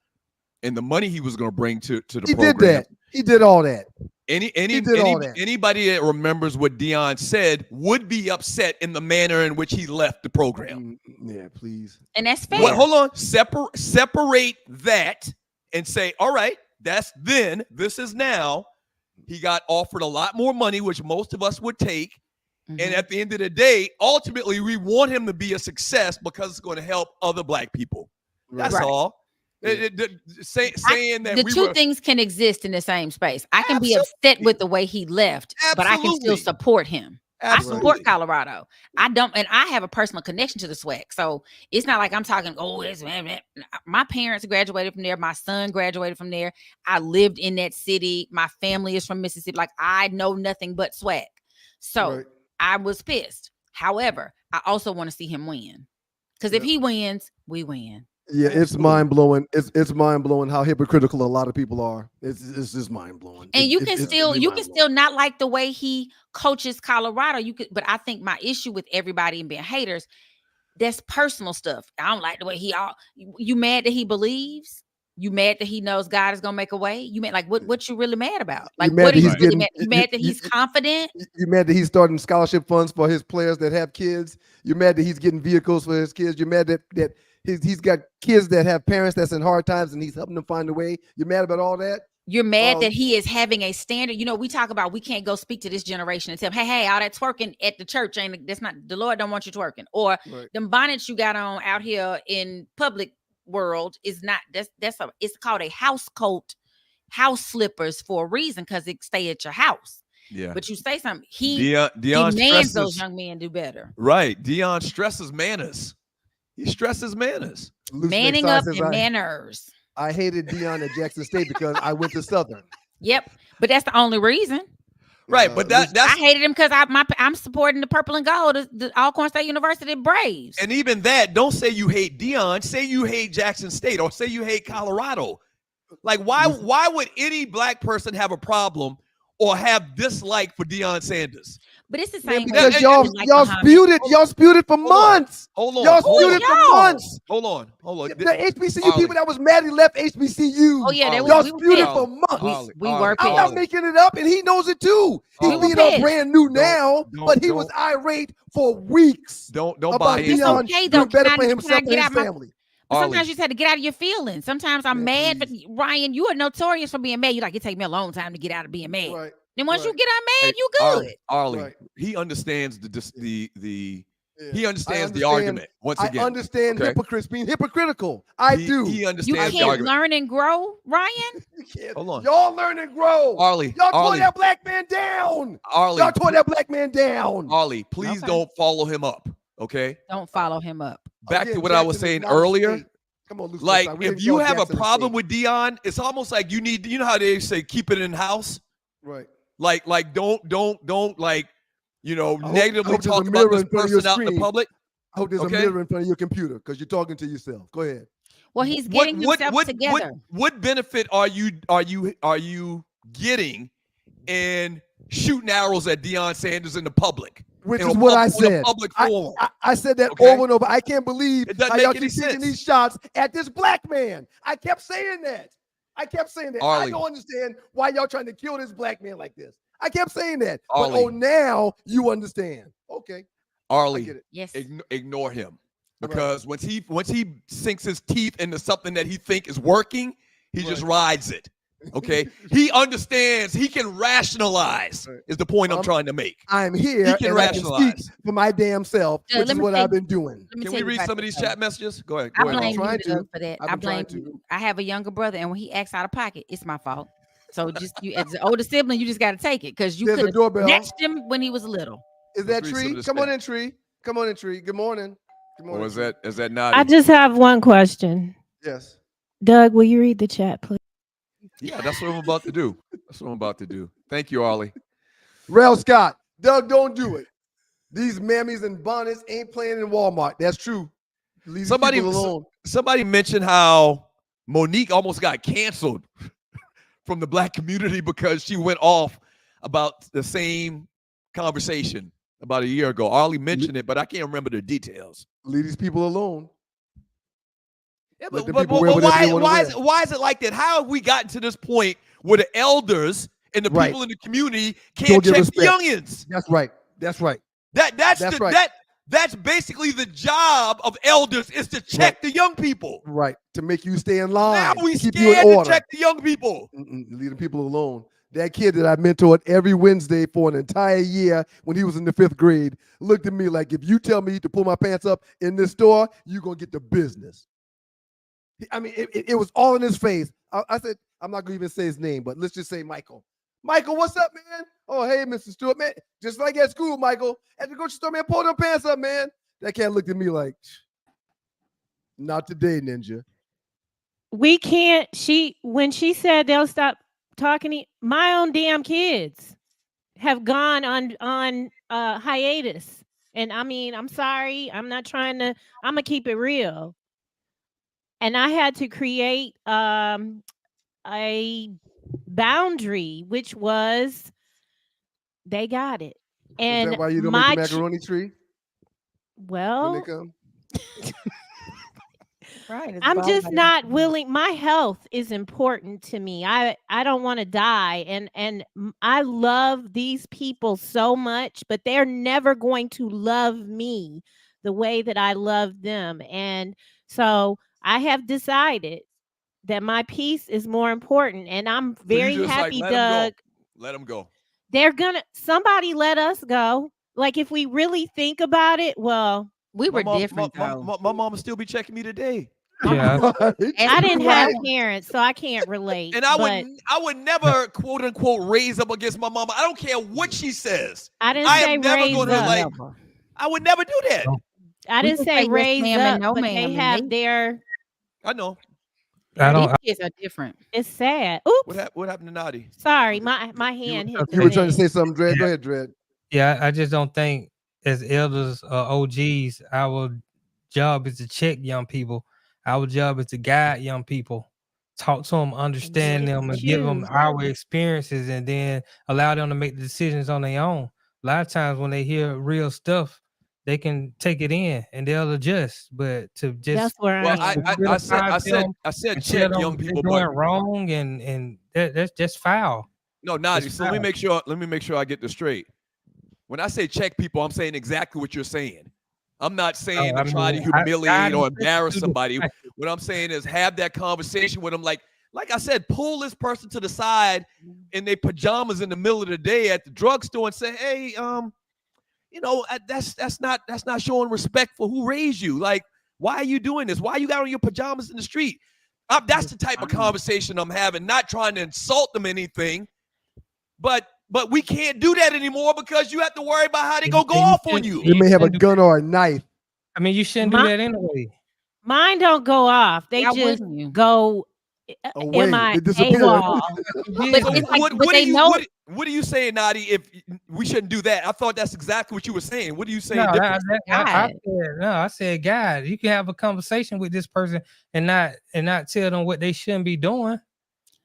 and the money he was going to bring to the program. Did that. He did all that. Anybody that remembers what Dion said would be upset in the manner in which he left the program. Yeah, please. And that's fair. Hold on. Separate that and say, all right, that's then. This is now. He got offered a lot more money, which most of us would take. Mm-hmm. And at the end of the day, ultimately, we want him to be a success because it's going to help other Black people. That's all. Saying that the two things can exist in the same space. I can be upset with the way he left, but I can still support him. Absolutely. I support Colorado. I have a personal connection to the SWAC. So it's not like I'm talking, my parents graduated from there. My son graduated from there. I lived in that city. My family is from Mississippi. Like, I know nothing but SWAC. So I was pissed. However, I also want to see him win. Because if he wins, we win. Yeah, it's mind blowing. It's mind blowing how hypocritical a lot of people are. It's just mind blowing. And you can still not like the way he coaches Colorado. But I think my issue with everybody and being haters, that's personal stuff. I don't like the way you mad that he believes. You mad that he knows God is gonna make a way. You mad what you really mad about? Like, what are you really mad? You mad that he's confident? You mad that he's starting scholarship funds for his players that have kids? You're mad that he's getting vehicles for his kids? You're mad that he's got kids that have parents that's in hard times and he's helping them find a way? You're mad about all that? You're mad that he is having a standard. We talk about we can't go speak to this generation and tell them, hey, all that twerking at the church that's not, the Lord don't want you twerking. Or them bonnets you got on out here in public world is not, it's called a house coat, house slippers for a reason, because it stay at your house. Yeah. But you say something, he Dion demands those young men do better. Right. Dion stresses manners. He stresses manners. Manning up and manners. I hated Dion at Jackson State because I went to Southern. Yep. But that's the only reason. Right. But that's I hated him because I'm supporting the purple and gold, the Alcorn State University Braves. And even that, don't say you hate Dion. Say you hate Jackson State or say you hate Colorado. Like, why would any Black person have a problem or have dislike for Deion Sanders? But it's the same because y'all spewed it for months. Hold on. Y'all spewed it for months. Hold on. The HBCU people that was mad he left HBCU. Oh yeah, y'all spewed it for months. We were pissed. I'm not making it up, and he knows it too. He's being all brand new now, but he was irate for weeks. Don't buy it. It's okay though. Better for himself and his family. Sometimes you just had to get out of your feelings. Sometimes I'm mad, but Ryan, you are notorious for being mad. You're like, it take me a long time to get out of being mad. Right. Then once you get out mad, you good. Arlie, he understands he understands the argument. Once again, I understand hypocrites being hypocritical. I do. He understands the argument. Learn and grow, Ryan. Hold on. Y'all learn and grow. Arlie, y'all tore that Black man down. Arlie, y'all tore that Black man down. Arlie, please don't follow him up. Okay. Don't follow him up. back Again, to what I was Jackson is saying not a earlier. state. Come on, Luke, Like, we if didn't you call have a Jackson problem state. with Dion, it's almost like you need, you know how they say keep it in house? Right. Like don't like, negatively hope there's a talk about mirror this in front of your person out in the screen. public. I hope there's a Okay? mirror in front of your computer because you're talking to yourself. Go ahead. Well, he's getting himself together. What benefit are you getting in shooting arrows at Deion Sanders in the public? Which in is a what pub- I in a said. public forum. I said that Okay? over and over. I can't believe It doesn't how make y'all any keep taking sense. these shots at this black man. I kept saying that. I Arlie. don't understand why y'all trying to kill this black man like this. I kept saying that. Arlie. But now you understand. Okay. I Arlie, get it. Yes. ignore him. Because once he sinks his teeth into something that he think is working, he just rides it. Okay, he understands. He can rationalize. Is the point I'm trying to make? I'm here He can and rationalize. I can speak for my damn self, which is what I've been doing. Can we read some of these chat messages? Go ahead. I Go ahead. blame trying you to. Doug, for that. I've I been blame trying to. you. I have a younger brother, and when he acts out of pocket, it's my fault. So just you, as the older sibling, you just got to take it because you There's a could have doorbell. snatched him when he was little. Is that Let's read some Tree? of this Come on chat. in, Tree. Come on in, Tree. Good morning. Good morning. Or is Tree. that Naughty? I just have one question. Yes. Doug, will you read the chat, please? Yeah, that's what I'm about to do. Thank you, Arlie. Rel Scott. Doug, don't do it. These mammies and bonnets ain't playing in Walmart. That's true. Leave Somebody people alone. somebody mentioned how Monique almost got canceled from the black community because she went off about the same conversation about a year ago. Arlie mentioned it, but I can't remember the details. Leave these people alone. Yeah, Let but, the but, people but wear whatever they wanna why is it like that? How have we gotten to this point where the elders and the Right. people in the community Don't can't give check respect. the youngins? That's right. That's right. That's right. That's basically the job of elders is to check the young people. Right. To make you stay in line. Now we keep you in scared to order. check the young people. Leave the people alone. That kid that I mentored every Wednesday for an entire year when he was in the 5th grade looked at me like, if you tell me to pull my pants up in this store, you're going to get the business. I mean, it was all in his face. I said, I'm not going to even say his name, but let's just say Michael. Michael, what's up, man? Oh, hey, Mr. Stewart, man. Just like at school, Michael. At the grocery store, man, pull them pants up, man. That cat looked at me like, not today, ninja. We can't. When she said they'll stop talking to my own damn kids have gone on hiatus. And I mean, I'm sorry. I'm not trying to, I'm gonna keep it real. And I had to create a boundary, which was they got it. And Is that why you don't my make the macaroni tree when well, they come? Right. I'm just not willing. My health is important to me. I don't want to die. And I love these people so much, but they're never going to love me the way that I love them. And so I have decided that my peace is more important. And I'm very So you just happy, like, Doug. let them go. Somebody let us go. Like if we really think about it, well, we were My different though. mom will still be checking me today. Yeah. I didn't have parents, so I can't relate. And I would never quote unquote raise up against my mama. I don't care what she says. I didn't I say am never raise going to up. like. I would never do that. I We didn't can say say yes, raise ma'am, up, and no but ma'am, they and have their. I know. I don't. These kids are different. It's sad. Oops. What happened to Naughty? Sorry, my hand hit. You were trying to say something, Dred. Go Yeah. ahead, Dred. Yeah, I just don't think as elders or OGs, our job is to check young people. Our job is to guide young people, talk to them, understand them, and give them our experiences, and then allow them to make the decisions on their own. A lot of times when they hear real stuff, they can take it in and they'll adjust. But to just That's where Well, I am. I said and check tell them young they're people, doing but wrong, and that's just foul. no, Naughty. It's So let me foul. make sure I get this straight. When I say check people, I'm saying exactly what you're saying. I'm not saying I to try to mean, I humiliate or expect embarrass you to somebody. practice. What I'm saying is have that conversation with them. Like I said, pull this person to the side in their pajamas in the middle of the day at the drugstore and say, hey, that's not showing respect for who raised you. Like, why are you doing this? Why you got on your pajamas in the street? That's the type of conversation I'm having, not trying to insult them anything, but we can't do that anymore because you have to worry about how they go off on you. They may have a gun or a knife. I mean, you shouldn't do that anyway. Mine don't go off. They just go away. MIA They disappear. wall. What are you saying, Nadi? If we shouldn't do that, I thought that's exactly what you were saying. What are you saying? I said, God, you can have a conversation with this person and not tell them what they shouldn't be doing.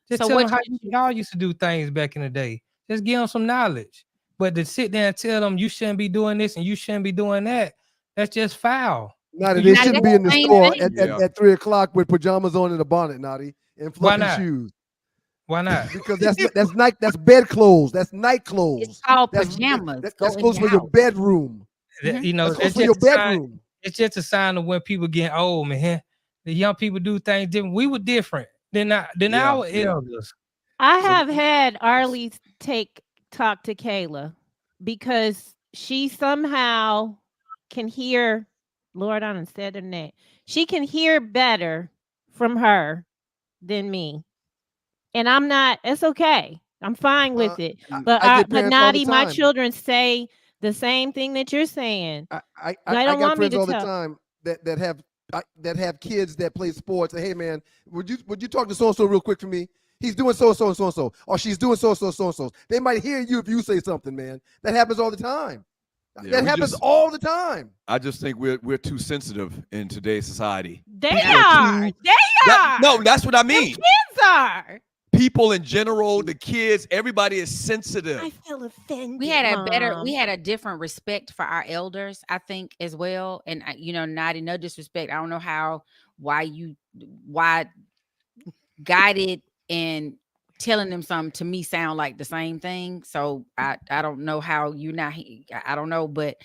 Just tell them how y'all used to do things back in the day. Just give them some knowledge. But to sit there and tell them you shouldn't be doing this and you shouldn't be doing that, that's just foul. Nadi, they shouldn't be in the store at 3 o'clock with pajamas on and a bonnet, Nadi, and fluffy shoes. Why not? Because that's bed clothes. That's night clothes. It's called pajamas. That's clothes for your bedroom. You know, that's for your bedroom. It's just a sign of when people get old, man. The young people do things different. We were different than our elders. I have had Arlie talk to Kayla because she somehow can hear. Lord, I done said her name. She can hear better from her than me. And I'm not, it's okay. I'm fine with it. But Nadi, my children say the same thing that you're saying. I don't want me to all the time that have kids that play sports. Hey man, would you talk to so-and-so real quick for me? He's doing so-and-so and so-and-so. Or she's doing so-and-so, so-and-so. They might hear you if you say something, man. That happens all the time. That happens all the time. I just think we're too sensitive in today's society. They are. No, that's what I mean. The kids are. People in general, the kids, everybody is sensitive. I feel offended. We had a different respect for our elders, I think, as well. And not in no disrespect. I don't know why guided and telling them something to me sound like the same thing. So I don't know how I don't know, but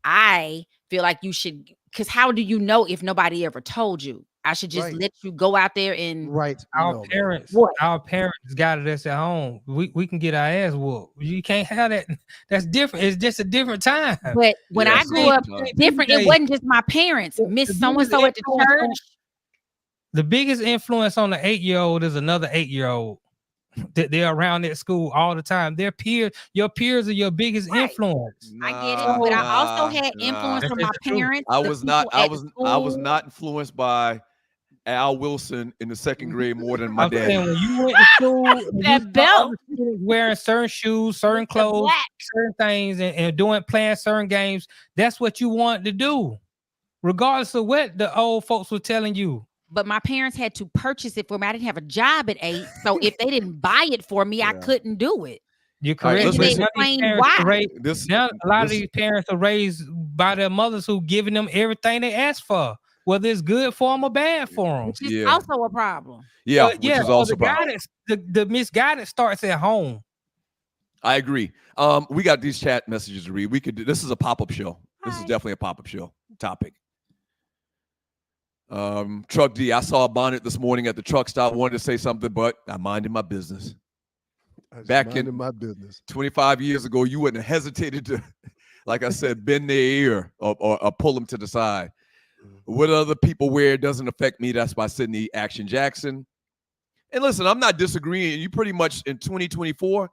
I feel like you should, because how do you know if nobody ever told you? I should just let you go out there and Our parents guided us at home. We can get our ass whooped. You can't have that. That's different. It's just a different time. But when I grew up different, it wasn't just my parents. Miss so-and-so at the church. The biggest influence on the 8-year-old is another 8-year-old. They're around at school all the time. Their peers, your peers are your biggest influence. I get it, but I also had influence from my parents. I was not influenced by Al Wilson in the second grade more than my dad. When you went to school, that belt, wearing certain shoes, certain clothes, certain things, and playing certain games. That's what you wanted to do, regardless of what the old folks were telling you. But my parents had to purchase it for me. I didn't have a job at 8, so if they didn't buy it for me, I couldn't do it. You're correct. They explain why. Now, a lot of these parents are raised by their mothers who giving them everything they ask for, whether it's good for them or bad for them. Which is also a problem. Yeah, which is also the guidance. The misguidance starts at home. I agree. We got these chat messages to read. We could do this is a pop-up show. This is definitely a pop-up show topic. Truck D, I saw a bonnet this morning at the truck stop. Wanted to say something, but I minded my business. Back in my business 25 years ago, you wouldn't have hesitated to, like I said, bend their ear or pull them to the side. What other people wear doesn't affect me. That's by Sydney Action Jackson. And listen, I'm not disagreeing. You pretty much in 2024,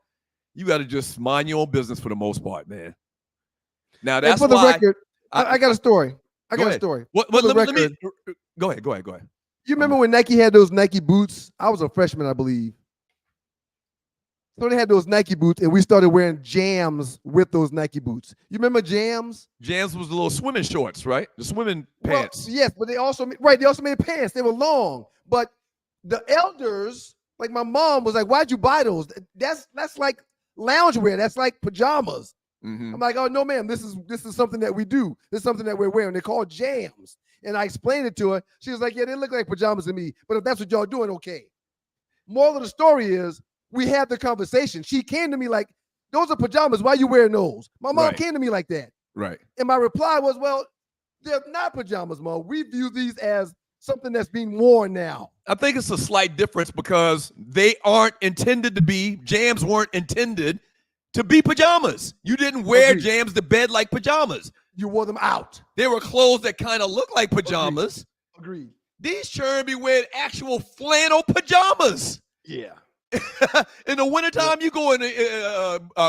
you got to just mind your own business for the most part, man. Now that's for the why record, I got a story. Let me go ahead. You remember when Nike had those Nike boots? I was a freshman, I believe. So they had those Nike boots, and we started wearing Jams with those Nike boots. You remember Jams? Jams was the little swimming shorts, right? The swimming pants. Yes, but they also made pants. They were long. But the elders, like my mom, was like, "Why'd you buy those? That's like loungewear. That's like pajamas." Mm-hmm. I'm like, "Oh no, ma'am. This is something that we do. This is something that we're wearing. They're called Jams." And I explained it to her. She was like, "Yeah, they look like pajamas to me. But if that's what y'all doing, okay." Moral of the story is, we had the conversation. She came to me like, "Those are pajamas. Why are you wearing those?" My mom came to me like that. Right. And my reply was, "Well, they're not pajamas, Mom. We view these as something that's being worn now." I think it's a slight difference because they aren't intended to be, Jams weren't intended to be pajamas. You didn't wear Jams to bed like pajamas. You wore them out. They were clothes that kind of look like pajamas. Agreed. These children be wearing actual flannel pajamas. Yeah. In the wintertime, you go in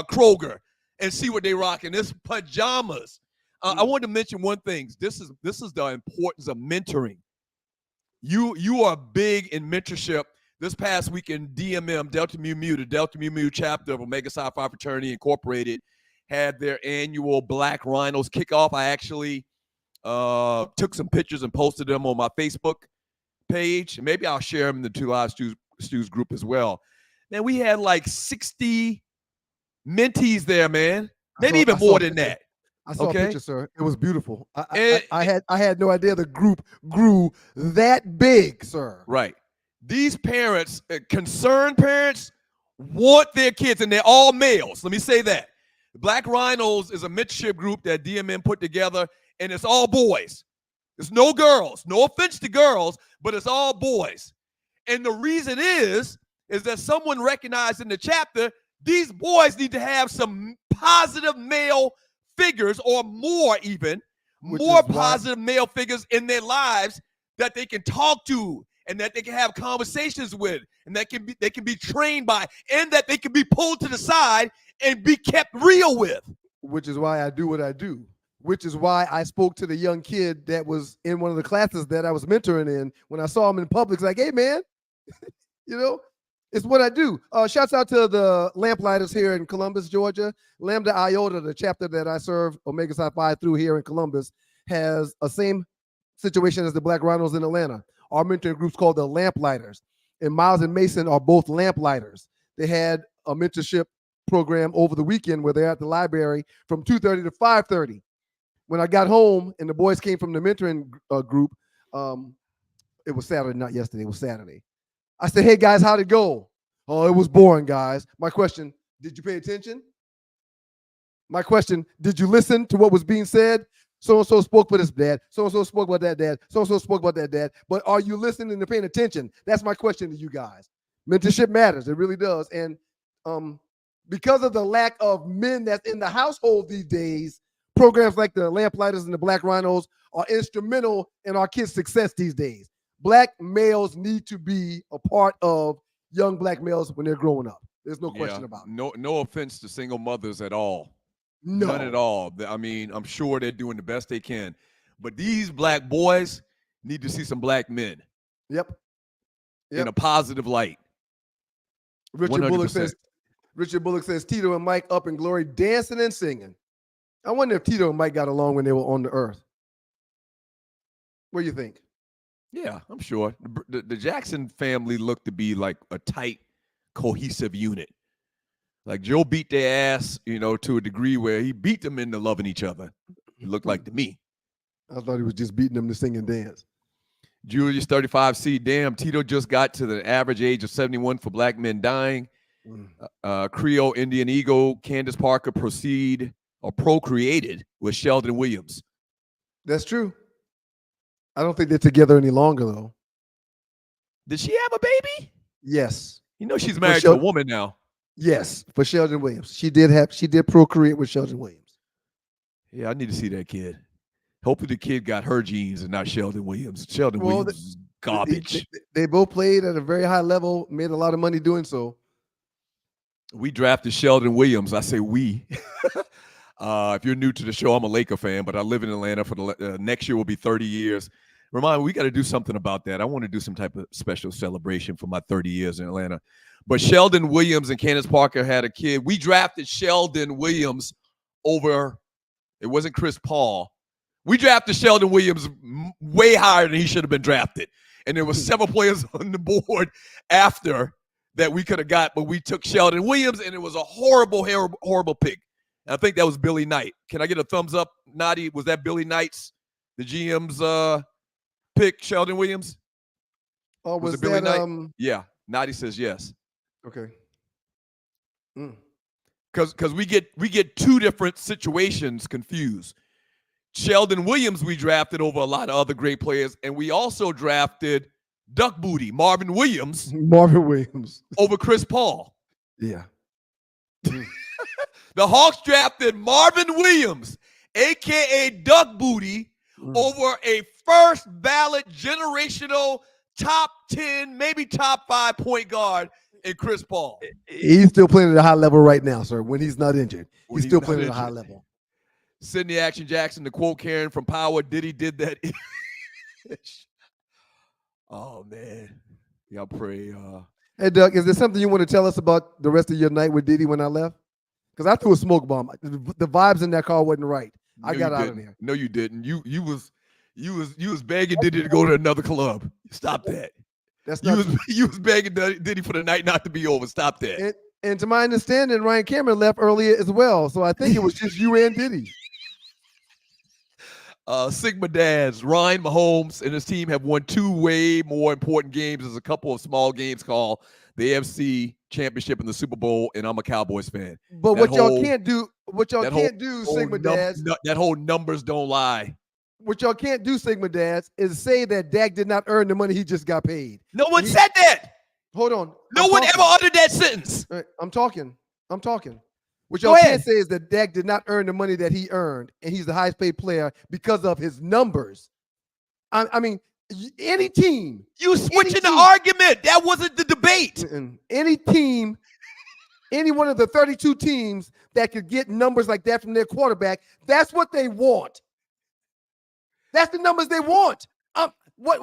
Kroger and see what they rocking. It's pajamas. I wanted to mention one thing. This is the importance of mentoring. You are big in mentorship. This past week in DMM, Delta Mu Mu, the Delta Mu Mu chapter of Omega Psi Phi Fraternity Incorporated, had their annual Black Rhinos kickoff. I actually took some pictures and posted them on my Facebook page. Maybe I'll share them in the Two Live Stews group as well. Man, we had like 60 mentees there, man. Maybe even more than that. I saw a picture, sir. It was beautiful. I had no idea the group grew that big, sir. Right. These parents, concerned parents, want their kids, and they're all males. Let me say that. Black Rhinos is a mentorship group that DMM put together, and it's all boys. There's no girls. No offense to girls, but it's all boys. And the reason is that someone recognized in the chapter, these boys need to have some positive male figures, or more even, more positive male figures in their lives that they can talk to and that they can have conversations with, and that they can be trained by, and that they can be pulled to the side and be kept real with. Which is why I do what I do. Which is why I spoke to the young kid that was in one of the classes that I was mentoring in. When I saw him in public, it's like, hey, man, it's what I do. Shouts out to the Lamplighters here in Columbus, Georgia. Lambda Iota, the chapter that I serve Omega Psi Phi through here in Columbus, has a same situation as the Black Rhinos in Atlanta. Our mentoring group's called the Lamplighters. And Miles and Mason are both Lamplighters. They had a mentorship program over the weekend where they're at the library from 2:30 to 5:30. When I got home and the boys came from the mentoring group, it was Saturday, not yesterday, it was Saturday. I said, hey, guys, how'd it go? Oh, it was boring, guys. My question, did you pay attention? My question, did you listen to what was being said? So-and-so spoke for this dad. So-and-so spoke about that dad. So-and-so spoke about that dad. But are you listening and paying attention? That's my question to you guys. Mentorship matters. It really does. And because of the lack of men that's in the household these days, programs like the Lamplighters and the Black Rhinos are instrumental in our kids' success these days. Black males need to be a part of young black males when they're growing up. There's no question about it. No offense to single mothers at all. No. None at all. I mean, I'm sure they're doing the best they can. But these black boys need to see some black men. Yep. In a positive light. Richard Bullock says, Tito and Mike up in glory, dancing and singing. I wonder if Tito and Mike got along when they were on the earth. What do you think? Yeah, I'm sure. The Jackson family looked to be like a tight, cohesive unit. Like Joe beat their ass, to a degree where he beat them into loving each other. It looked like to me. I thought he was just beating them to sing and dance. Julius 35C, damn, Tito just got to the average age of 71 for black men dying. Creole Indian Eagle, Candace Parker procreated with Sheldon Williams. That's true. I don't think they're together any longer, though. Did she have a baby? Yes. She's married to a woman now. Yes, for Sheldon Williams. She did procreate with Sheldon Williams. Yeah, I need to see that kid. Hopefully the kid got her genes and not Sheldon Williams. Sheldon Williams is garbage. They both played at a very high level, made a lot of money doing so. We drafted Sheldon Williams. I say we. If you're new to the show, I'm a Laker fan, but I live in Atlanta for the next year will be 30 years. Remind me, we got to do something about that. I want to do some type of special celebration for my 30 years in Atlanta. But Sheldon Williams and Candace Parker had a kid. We drafted Sheldon Williams over, it wasn't Chris Paul. We drafted Sheldon Williams way higher than he should have been drafted. And there were several players on the board after that we could have got, but we took Sheldon Williams, and it was a horrible, horrible pick. And I think that was Billy Knight. Can I get a thumbs up, Nadi? Was that Billy Knight's, the GM's pick, Sheldon Williams? Oh, was it Billy that, Knight? Yeah, Nadi says yes. Okay. Because we get two different situations confused. Sheldon Williams we drafted over a lot of other great players, and we also drafted Duck Booty, Marvin Williams over Chris Paul. Yeah. The Hawks drafted Marvin Williams, a.k.a. Duck Booty, over a first ballot generational top 10, maybe top 5 point guard in Chris Paul. He's still playing at a high level right now, sir, when he's not injured. He's still playing at a high level. Sidney Action Jackson, the quote Karen from Power, Diddy did that. Oh, man. Y'all pray. Hey, Doug, is there something you want to tell us about the rest of your night with Diddy when I left? Because I threw a smoke bomb. The vibes in that car wasn't right. I got out of there. No, you didn't. You was begging Diddy to go to another club. Stop that. That's not you was begging Diddy for the night not to be over. Stop that. And to my understanding, Ryan Cameron left earlier as well. So I think it was just you and Diddy. Sigma Dads, Ryan Mahomes and his team have won 2 way more important games. There's a couple of small games called the AFC Championship and the Super Bowl, and I'm a Cowboys fan. But what y'all can't do, Sigma Dads, that whole numbers don't lie. What y'all can't do, Sigma Dads, is say that Dak did not earn the money he just got paid. No one said that. Hold on. No one ever uttered that sentence. Right, I'm talking. What y'all can't say is that Dak did not earn the money that he earned, and he's the highest paid player because of his numbers. I mean, any team. You switching the argument. That wasn't the debate. Any team, any one of the 32 teams that could get numbers like that from their quarterback, that's what they want. That's the numbers they want. What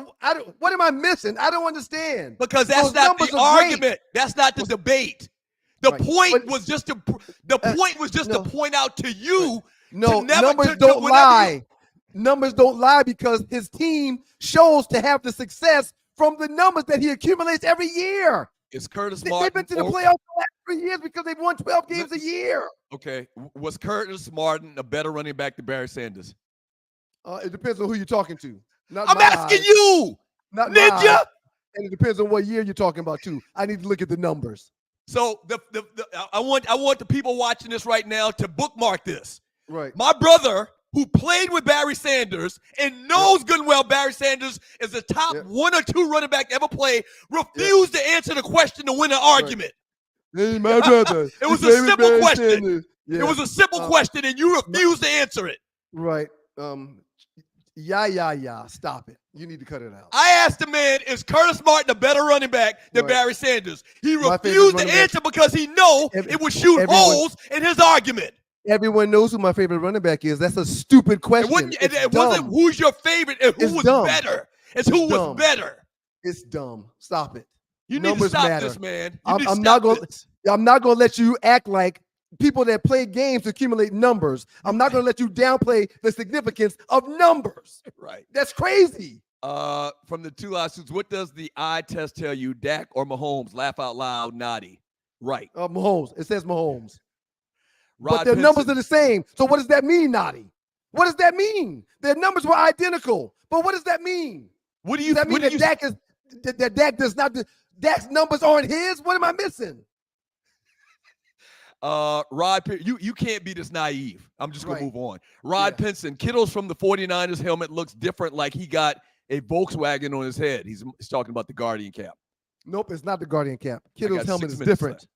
am I missing? I don't understand. Because that's not the argument. That's not the debate. The point was just to point out to you. No, numbers don't lie. Numbers don't lie because his team shows to have the success from the numbers that he accumulates every year. Is Curtis Martin? They've been to the playoffs the last 3 years because they've won 12 games a year. Okay, was Curtis Martin a better running back than Barry Sanders? It depends on who you're talking to. I'm asking you, not Ninja. And it depends on what year you're talking about too. I need to look at the numbers. So I want the people watching this right now to bookmark this. Right. My brother, who played with Barry Sanders and knows good and well Barry Sanders is the top 1 or 2 running back to ever play, refused to answer the question to win an argument. Hey, my brother. It was a simple question. It was a simple question, and you refused to answer it. Right. Stop it. You need to cut it out. I asked the man, is Curtis Martin a better running back than Barry Sanders? He refused to answer because he it would shoot holes in his argument. Everyone knows who my favorite running back is. That's a stupid question. It wasn't who's your favorite and who was better. It's who was better. It's dumb. Stop it. You need to stop this, man. I'm not going to let you act like people that play games accumulate numbers. I'm not going to let you downplay the significance of numbers. Right. That's crazy. From the 2 lawsuits, what does the eye test tell you, Dak or Mahomes? Laugh out loud, naughty. Right. Mahomes. It says Mahomes. Rod but their numbers are the same. So what does that mean, naughty? What does that mean? Their numbers were identical. But what does that mean? What do you does that mean that Dak does not? Dak's numbers aren't his? What am I missing? Rod, you can't be this naive. I'm just going to move on. Rod Pinson, Kittle's from the 49ers helmet looks different, like he got a Volkswagen on his head. He's talking about the Guardian cap. Nope, it's not the Guardian cap. Kittle's helmet is different.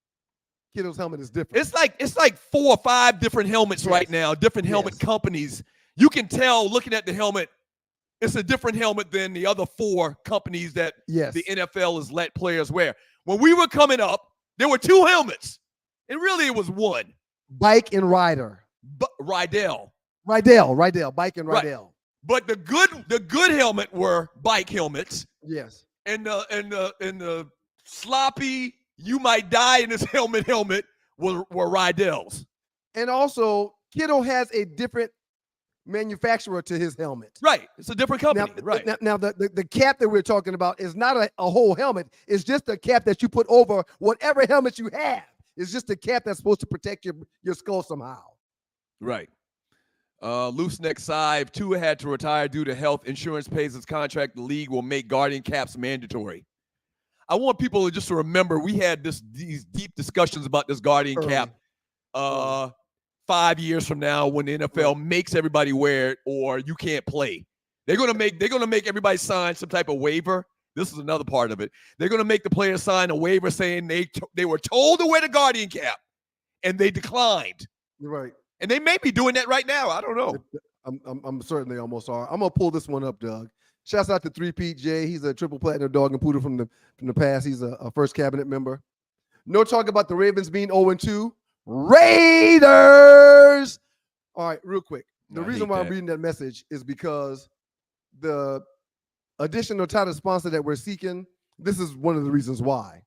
Kittle's helmet is different. It's like 4 or 5 different helmets right now, different helmet companies. You can tell looking at the helmet, it's a different helmet than the other 4 companies that the NFL has let players wear. When we were coming up, there were 2 helmets. And really, it was 1. Bike and rider. Rydell. Bike and Rydell. Right. But the good helmet were bike helmets. Yes. And the sloppy, you might die in this helmet were Rydells. And also, Kittle has a different manufacturer to his helmet. Right. It's a different company. Now the cap that we're talking about is not a whole helmet. It's just a cap that you put over whatever helmet you have. It's just a cap that's supposed to protect your skull somehow. Right. Loose neck Sive, Tua had to retire due to health. Insurance pays his contract. The league will make Guardian caps mandatory. I want people to remember we had these deep discussions about this Guardian cap 5 years from now when the NFL makes everybody wear it or you can't play. They're gonna make everybody sign some type of waiver. This is another part of it. They're going to make the players sign a waiver saying they were told to wear the Guardian cap, and they declined. Right. And they may be doing that right now. I don't know. I'm certain they almost are. I'm going to pull this one up, Doug. Shouts out to 3Pete J. He's a triple platinum dog and poodle from the past. He's a first cabinet member. No talk about the Ravens being 0-2. Raiders! All right, real quick. The reason why I'm reading that message is because the additional title sponsor that we're seeking, this is one of the reasons why.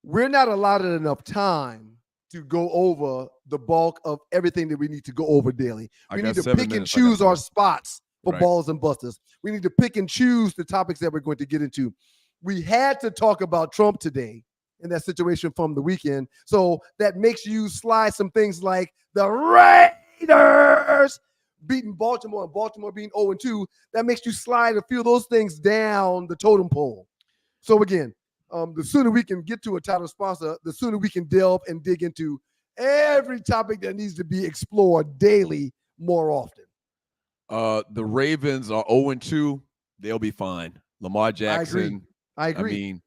We're not allotted enough time to go over the bulk of everything that we need to go over daily. We need to pick and choose our spots for balls and busters. We need to pick and choose the topics that we're going to get into. We had to talk about Trump today in that situation from the weekend. So that makes you slide some things like the Raiders beating Baltimore and Baltimore being 0-2. That makes you slide a few of those things down the totem pole. So again, the sooner we can get to a title sponsor, the sooner we can delve and dig into every topic that needs to be explored daily more often. The Ravens are 0-2. They'll be fine. Lamar Jackson. I agree. I mean,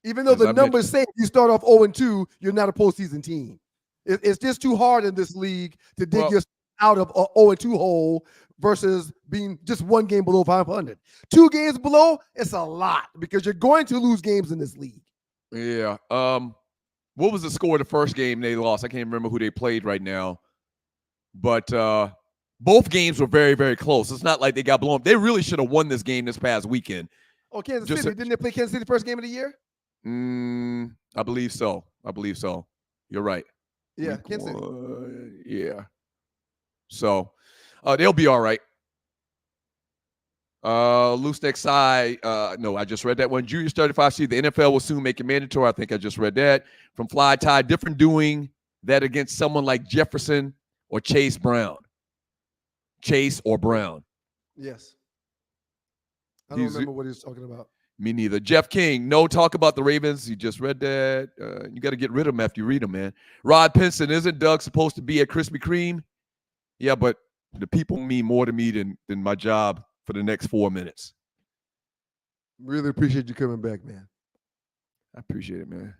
even though the numbers say you start off 0-2, you're not a postseason team. It's just too hard in this league to dig yourself out of a 0-2 hole versus being just one game below 500. 2 games below, it's a lot because you're going to lose games in this league. Yeah. What was the score of the first game they lost? I can't remember who they played right now. But both games were very, very close. It's not like they got blown up. They really should have won this game this past weekend. Oh, Kansas City. Didn't they play Kansas City first game of the year? I believe so. You're right. Yeah, Kansas City. Yeah. So they'll be all right. Loose neck side. No, I just read that one. Junior 35C. The NFL will soon make it mandatory. I think I just read that. From Fly Tie, different doing that against someone like Jefferson or Chase Brown. Chase or Brown. Yes. I don't remember what he was talking about. Me neither. Jeff King, no talk about the Ravens. You just read that. You got to get rid of them after you read them, man. Rod Pinson, isn't Doug supposed to be at Krispy Kreme? Yeah, but the people mean more to me than my job for the next 4 minutes. Really appreciate you coming back, man. I appreciate it, man.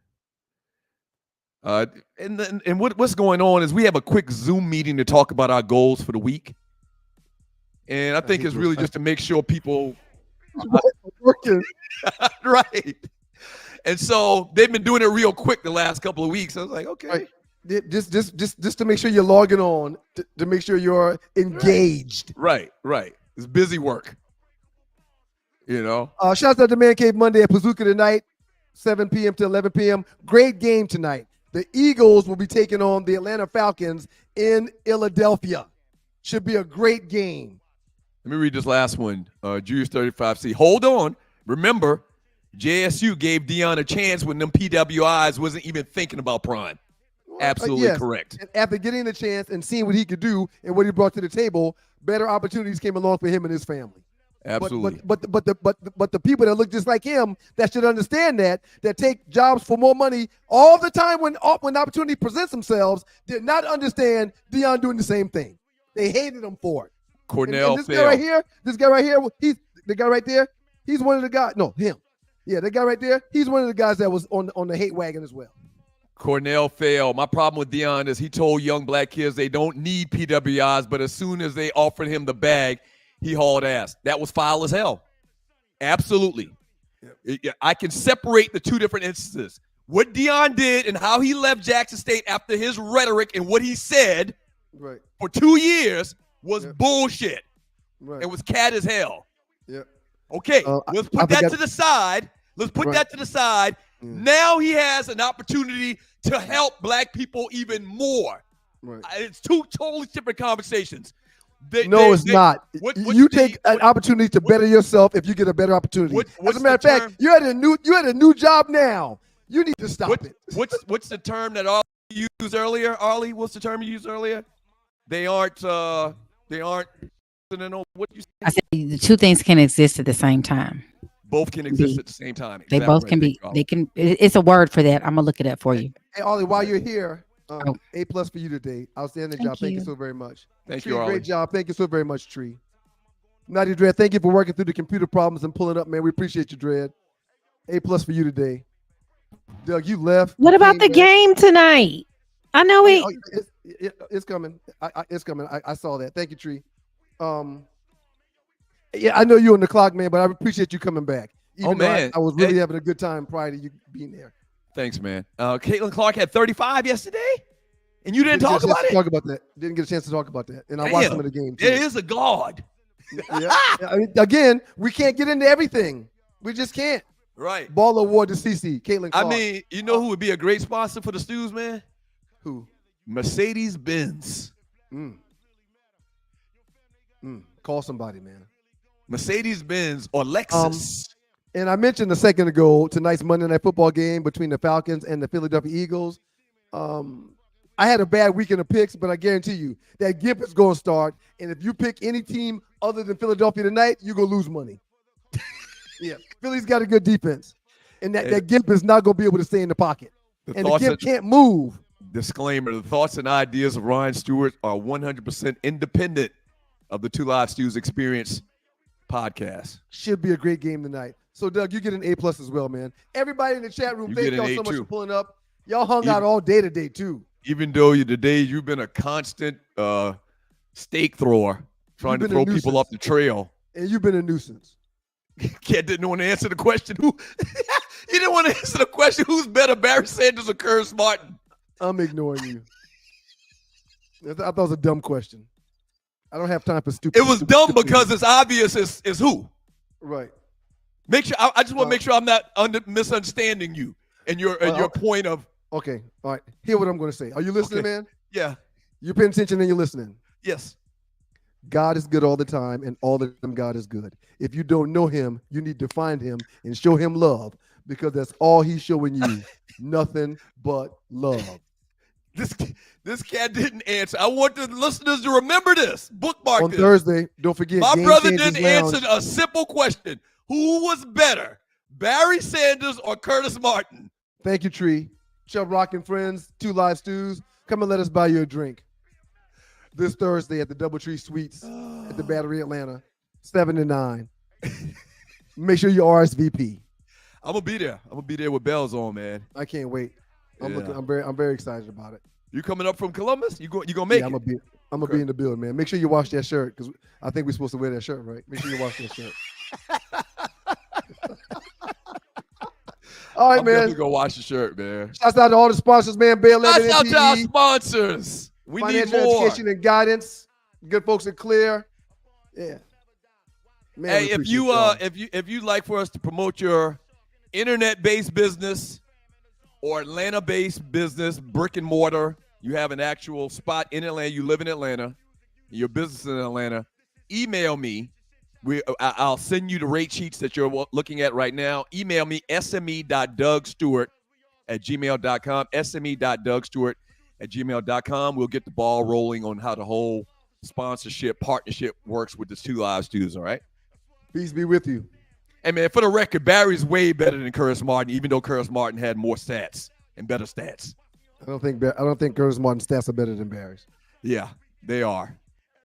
And what's going on is we have a quick Zoom meeting to talk about our goals for the week. And I think it's really just to make sure people working. Right. And so they've been doing it real quick the last couple of weeks. I was like, okay. Right. Just to make sure you're logging on, to make sure you're engaged. Right. It's busy work. You know? Shouts out to Man Cave Monday at Pazuka tonight, 7 p.m. to 11 p.m. Great game tonight. The Eagles will be taking on the Atlanta Falcons in Philadelphia. Should be a great game. Let me read this last one. Julius 35C. Hold on. Remember, JSU gave Dion a chance when them PWIs wasn't even thinking about prime. Absolutely correct. And after getting the chance and seeing what he could do and what he brought to the table, better opportunities came along for him and his family. Absolutely. But the people that look just like him that should understand that take jobs for more money all the time when opportunity presents themselves did not understand Dion doing the same thing. They hated him for it. Cornell and this guy right here, he's the guy right there. He's one of the guys. No, him. Yeah, the guy right there. He's one of the guys that was on the hate wagon as well. Cornell failed. My problem with Dion is he told young black kids they don't need PWIs, but as soon as they offered him the bag, he hauled ass. That was foul as hell. Absolutely. Yep. I can separate the two different instances. What Dion did and how he left Jackson State after his rhetoric and what he said for 2 years was bullshit. Right. It was cat as hell. Yeah. Okay, let's put that to the side. Let's put that to the side. Now he has an opportunity to help black people even more. Right. It's two totally different conversations. It's not. You take an opportunity to better yourself if you get a better opportunity. As a matter of fact, you had a new job now. You need to stop it. What's the term that Arlie used earlier? Arlie, what's the term you used earlier? They aren't. What you say? I said the two things can exist at the same time. Both can exist at the same time. They both can be. They can. It's a word for that. I'm gonna look it up for you. Hey, Ollie, while you're here, A+ for you today. Outstanding job. Thank you so very much. Thank Tree, you, Ollie. great job. Thank you so very much, Tree. Naughty Dread, thank you for working through the computer problems and pulling up, man. We appreciate you, Dread. A+ for you today. Doug, you left. What about the game tonight? I know it's coming. It's coming. I saw that. Thank you, Tree. I know you're on the clock, man, but I appreciate you coming back. Even though I was really having a good time prior to you being there. Thanks, man. Caitlin Clark had 35 yesterday. And you didn't talk about it? Talk about that. Didn't get a chance to talk about that. And I Damn, watched some of the game, too. There is a God. Yeah. I mean, again, we can't get into everything. We just can't. Right. Ball award to CC, Caitlin Clark. I mean, you know who would be a great sponsor for the Stews, man? Who? Mercedes-Benz. Call somebody, man. Mercedes-Benz or Lexus. And I mentioned a second ago, tonight's Monday Night Football game between the Falcons and the Philadelphia Eagles. I had a bad weekend of picks, but I guarantee you that Gimp is going to start. And if you pick any team other than Philadelphia tonight, you're going to lose money. Yeah, Philly's got a good defense. And that Gimp is not going to be able to stay in the pocket. And the Gimp can't move. Disclaimer, the thoughts and ideas of Ryan Stewart are 100% independent of the Two Live Stews Experience podcast. Should be a great game tonight. So, Doug, you get an A+ as well, man. Everybody in the chat room, thank y'all so much for pulling up. Y'all hung out all day today, too. Even though today you've been a constant stake thrower, trying to throw people off the trail. And you've been a nuisance. Cat didn't want to answer the question. He didn't want to answer the question, who's better, Barry Sanders or Curtis Martin? I'm ignoring you. I thought it was a dumb question. I don't have time for stupid. It was dumb because it's obvious is who. Right. Make sure I just want to make sure I'm not misunderstanding you and your point of. Okay. All right. Hear what I'm going to say. Are you listening, man? Yeah. You're paying attention and you're listening. Yes. God is good all the time, and all the time God is good. If you don't know him, you need to find him and show him love, because that's all he's showing you. Nothing but love. This cat didn't answer. I want the listeners to remember this. Bookmark on this. Thursday, don't forget. My Game brother Changers didn't Lounge. answer a simple question. Who was better, Barry Sanders or Curtis Martin? Thank you, Tree. Chubb Rock and friends, Two Live Stews. Come and let us buy you a drink. This Thursday at the Doubletree Suites at the Battery Atlanta, 7 to 9. Make sure you RSVP. I'm gonna be there. I'm gonna be there with bells on, man. I can't wait. Yeah. I'm very excited about it. You coming up from Columbus? You gonna make it? I'm gonna be in the building, man. Make sure you wash that shirt, because I think we're supposed to wear that shirt, right? Make sure you wash that shirt. All right, I'm man. definitely gonna wash the shirt, man. Shouts out to all the sponsors, man. Bail Shouts out to our sponsors. We Financial need more. Education and Guidance. Good folks at Clear. Yeah. Man, Hey, if you'd like for us to promote your internet-based business or Atlanta-based business, brick and mortar, you have an actual spot in Atlanta, you live in Atlanta, your business is in Atlanta, email me. I'll send you the rate sheets that you're looking at right now. Email me, sme.dougstewart@gmail.com, sme.dougstewart@gmail.com. We'll get the ball rolling on how the whole sponsorship partnership works with the Two Live Stews, all right? Peace be with you. Hey, man, for the record, Barry's way better than Curtis Martin, even though Curtis Martin had more stats and better stats. I don't think Curtis Martin's stats are better than Barry's. Yeah, they are.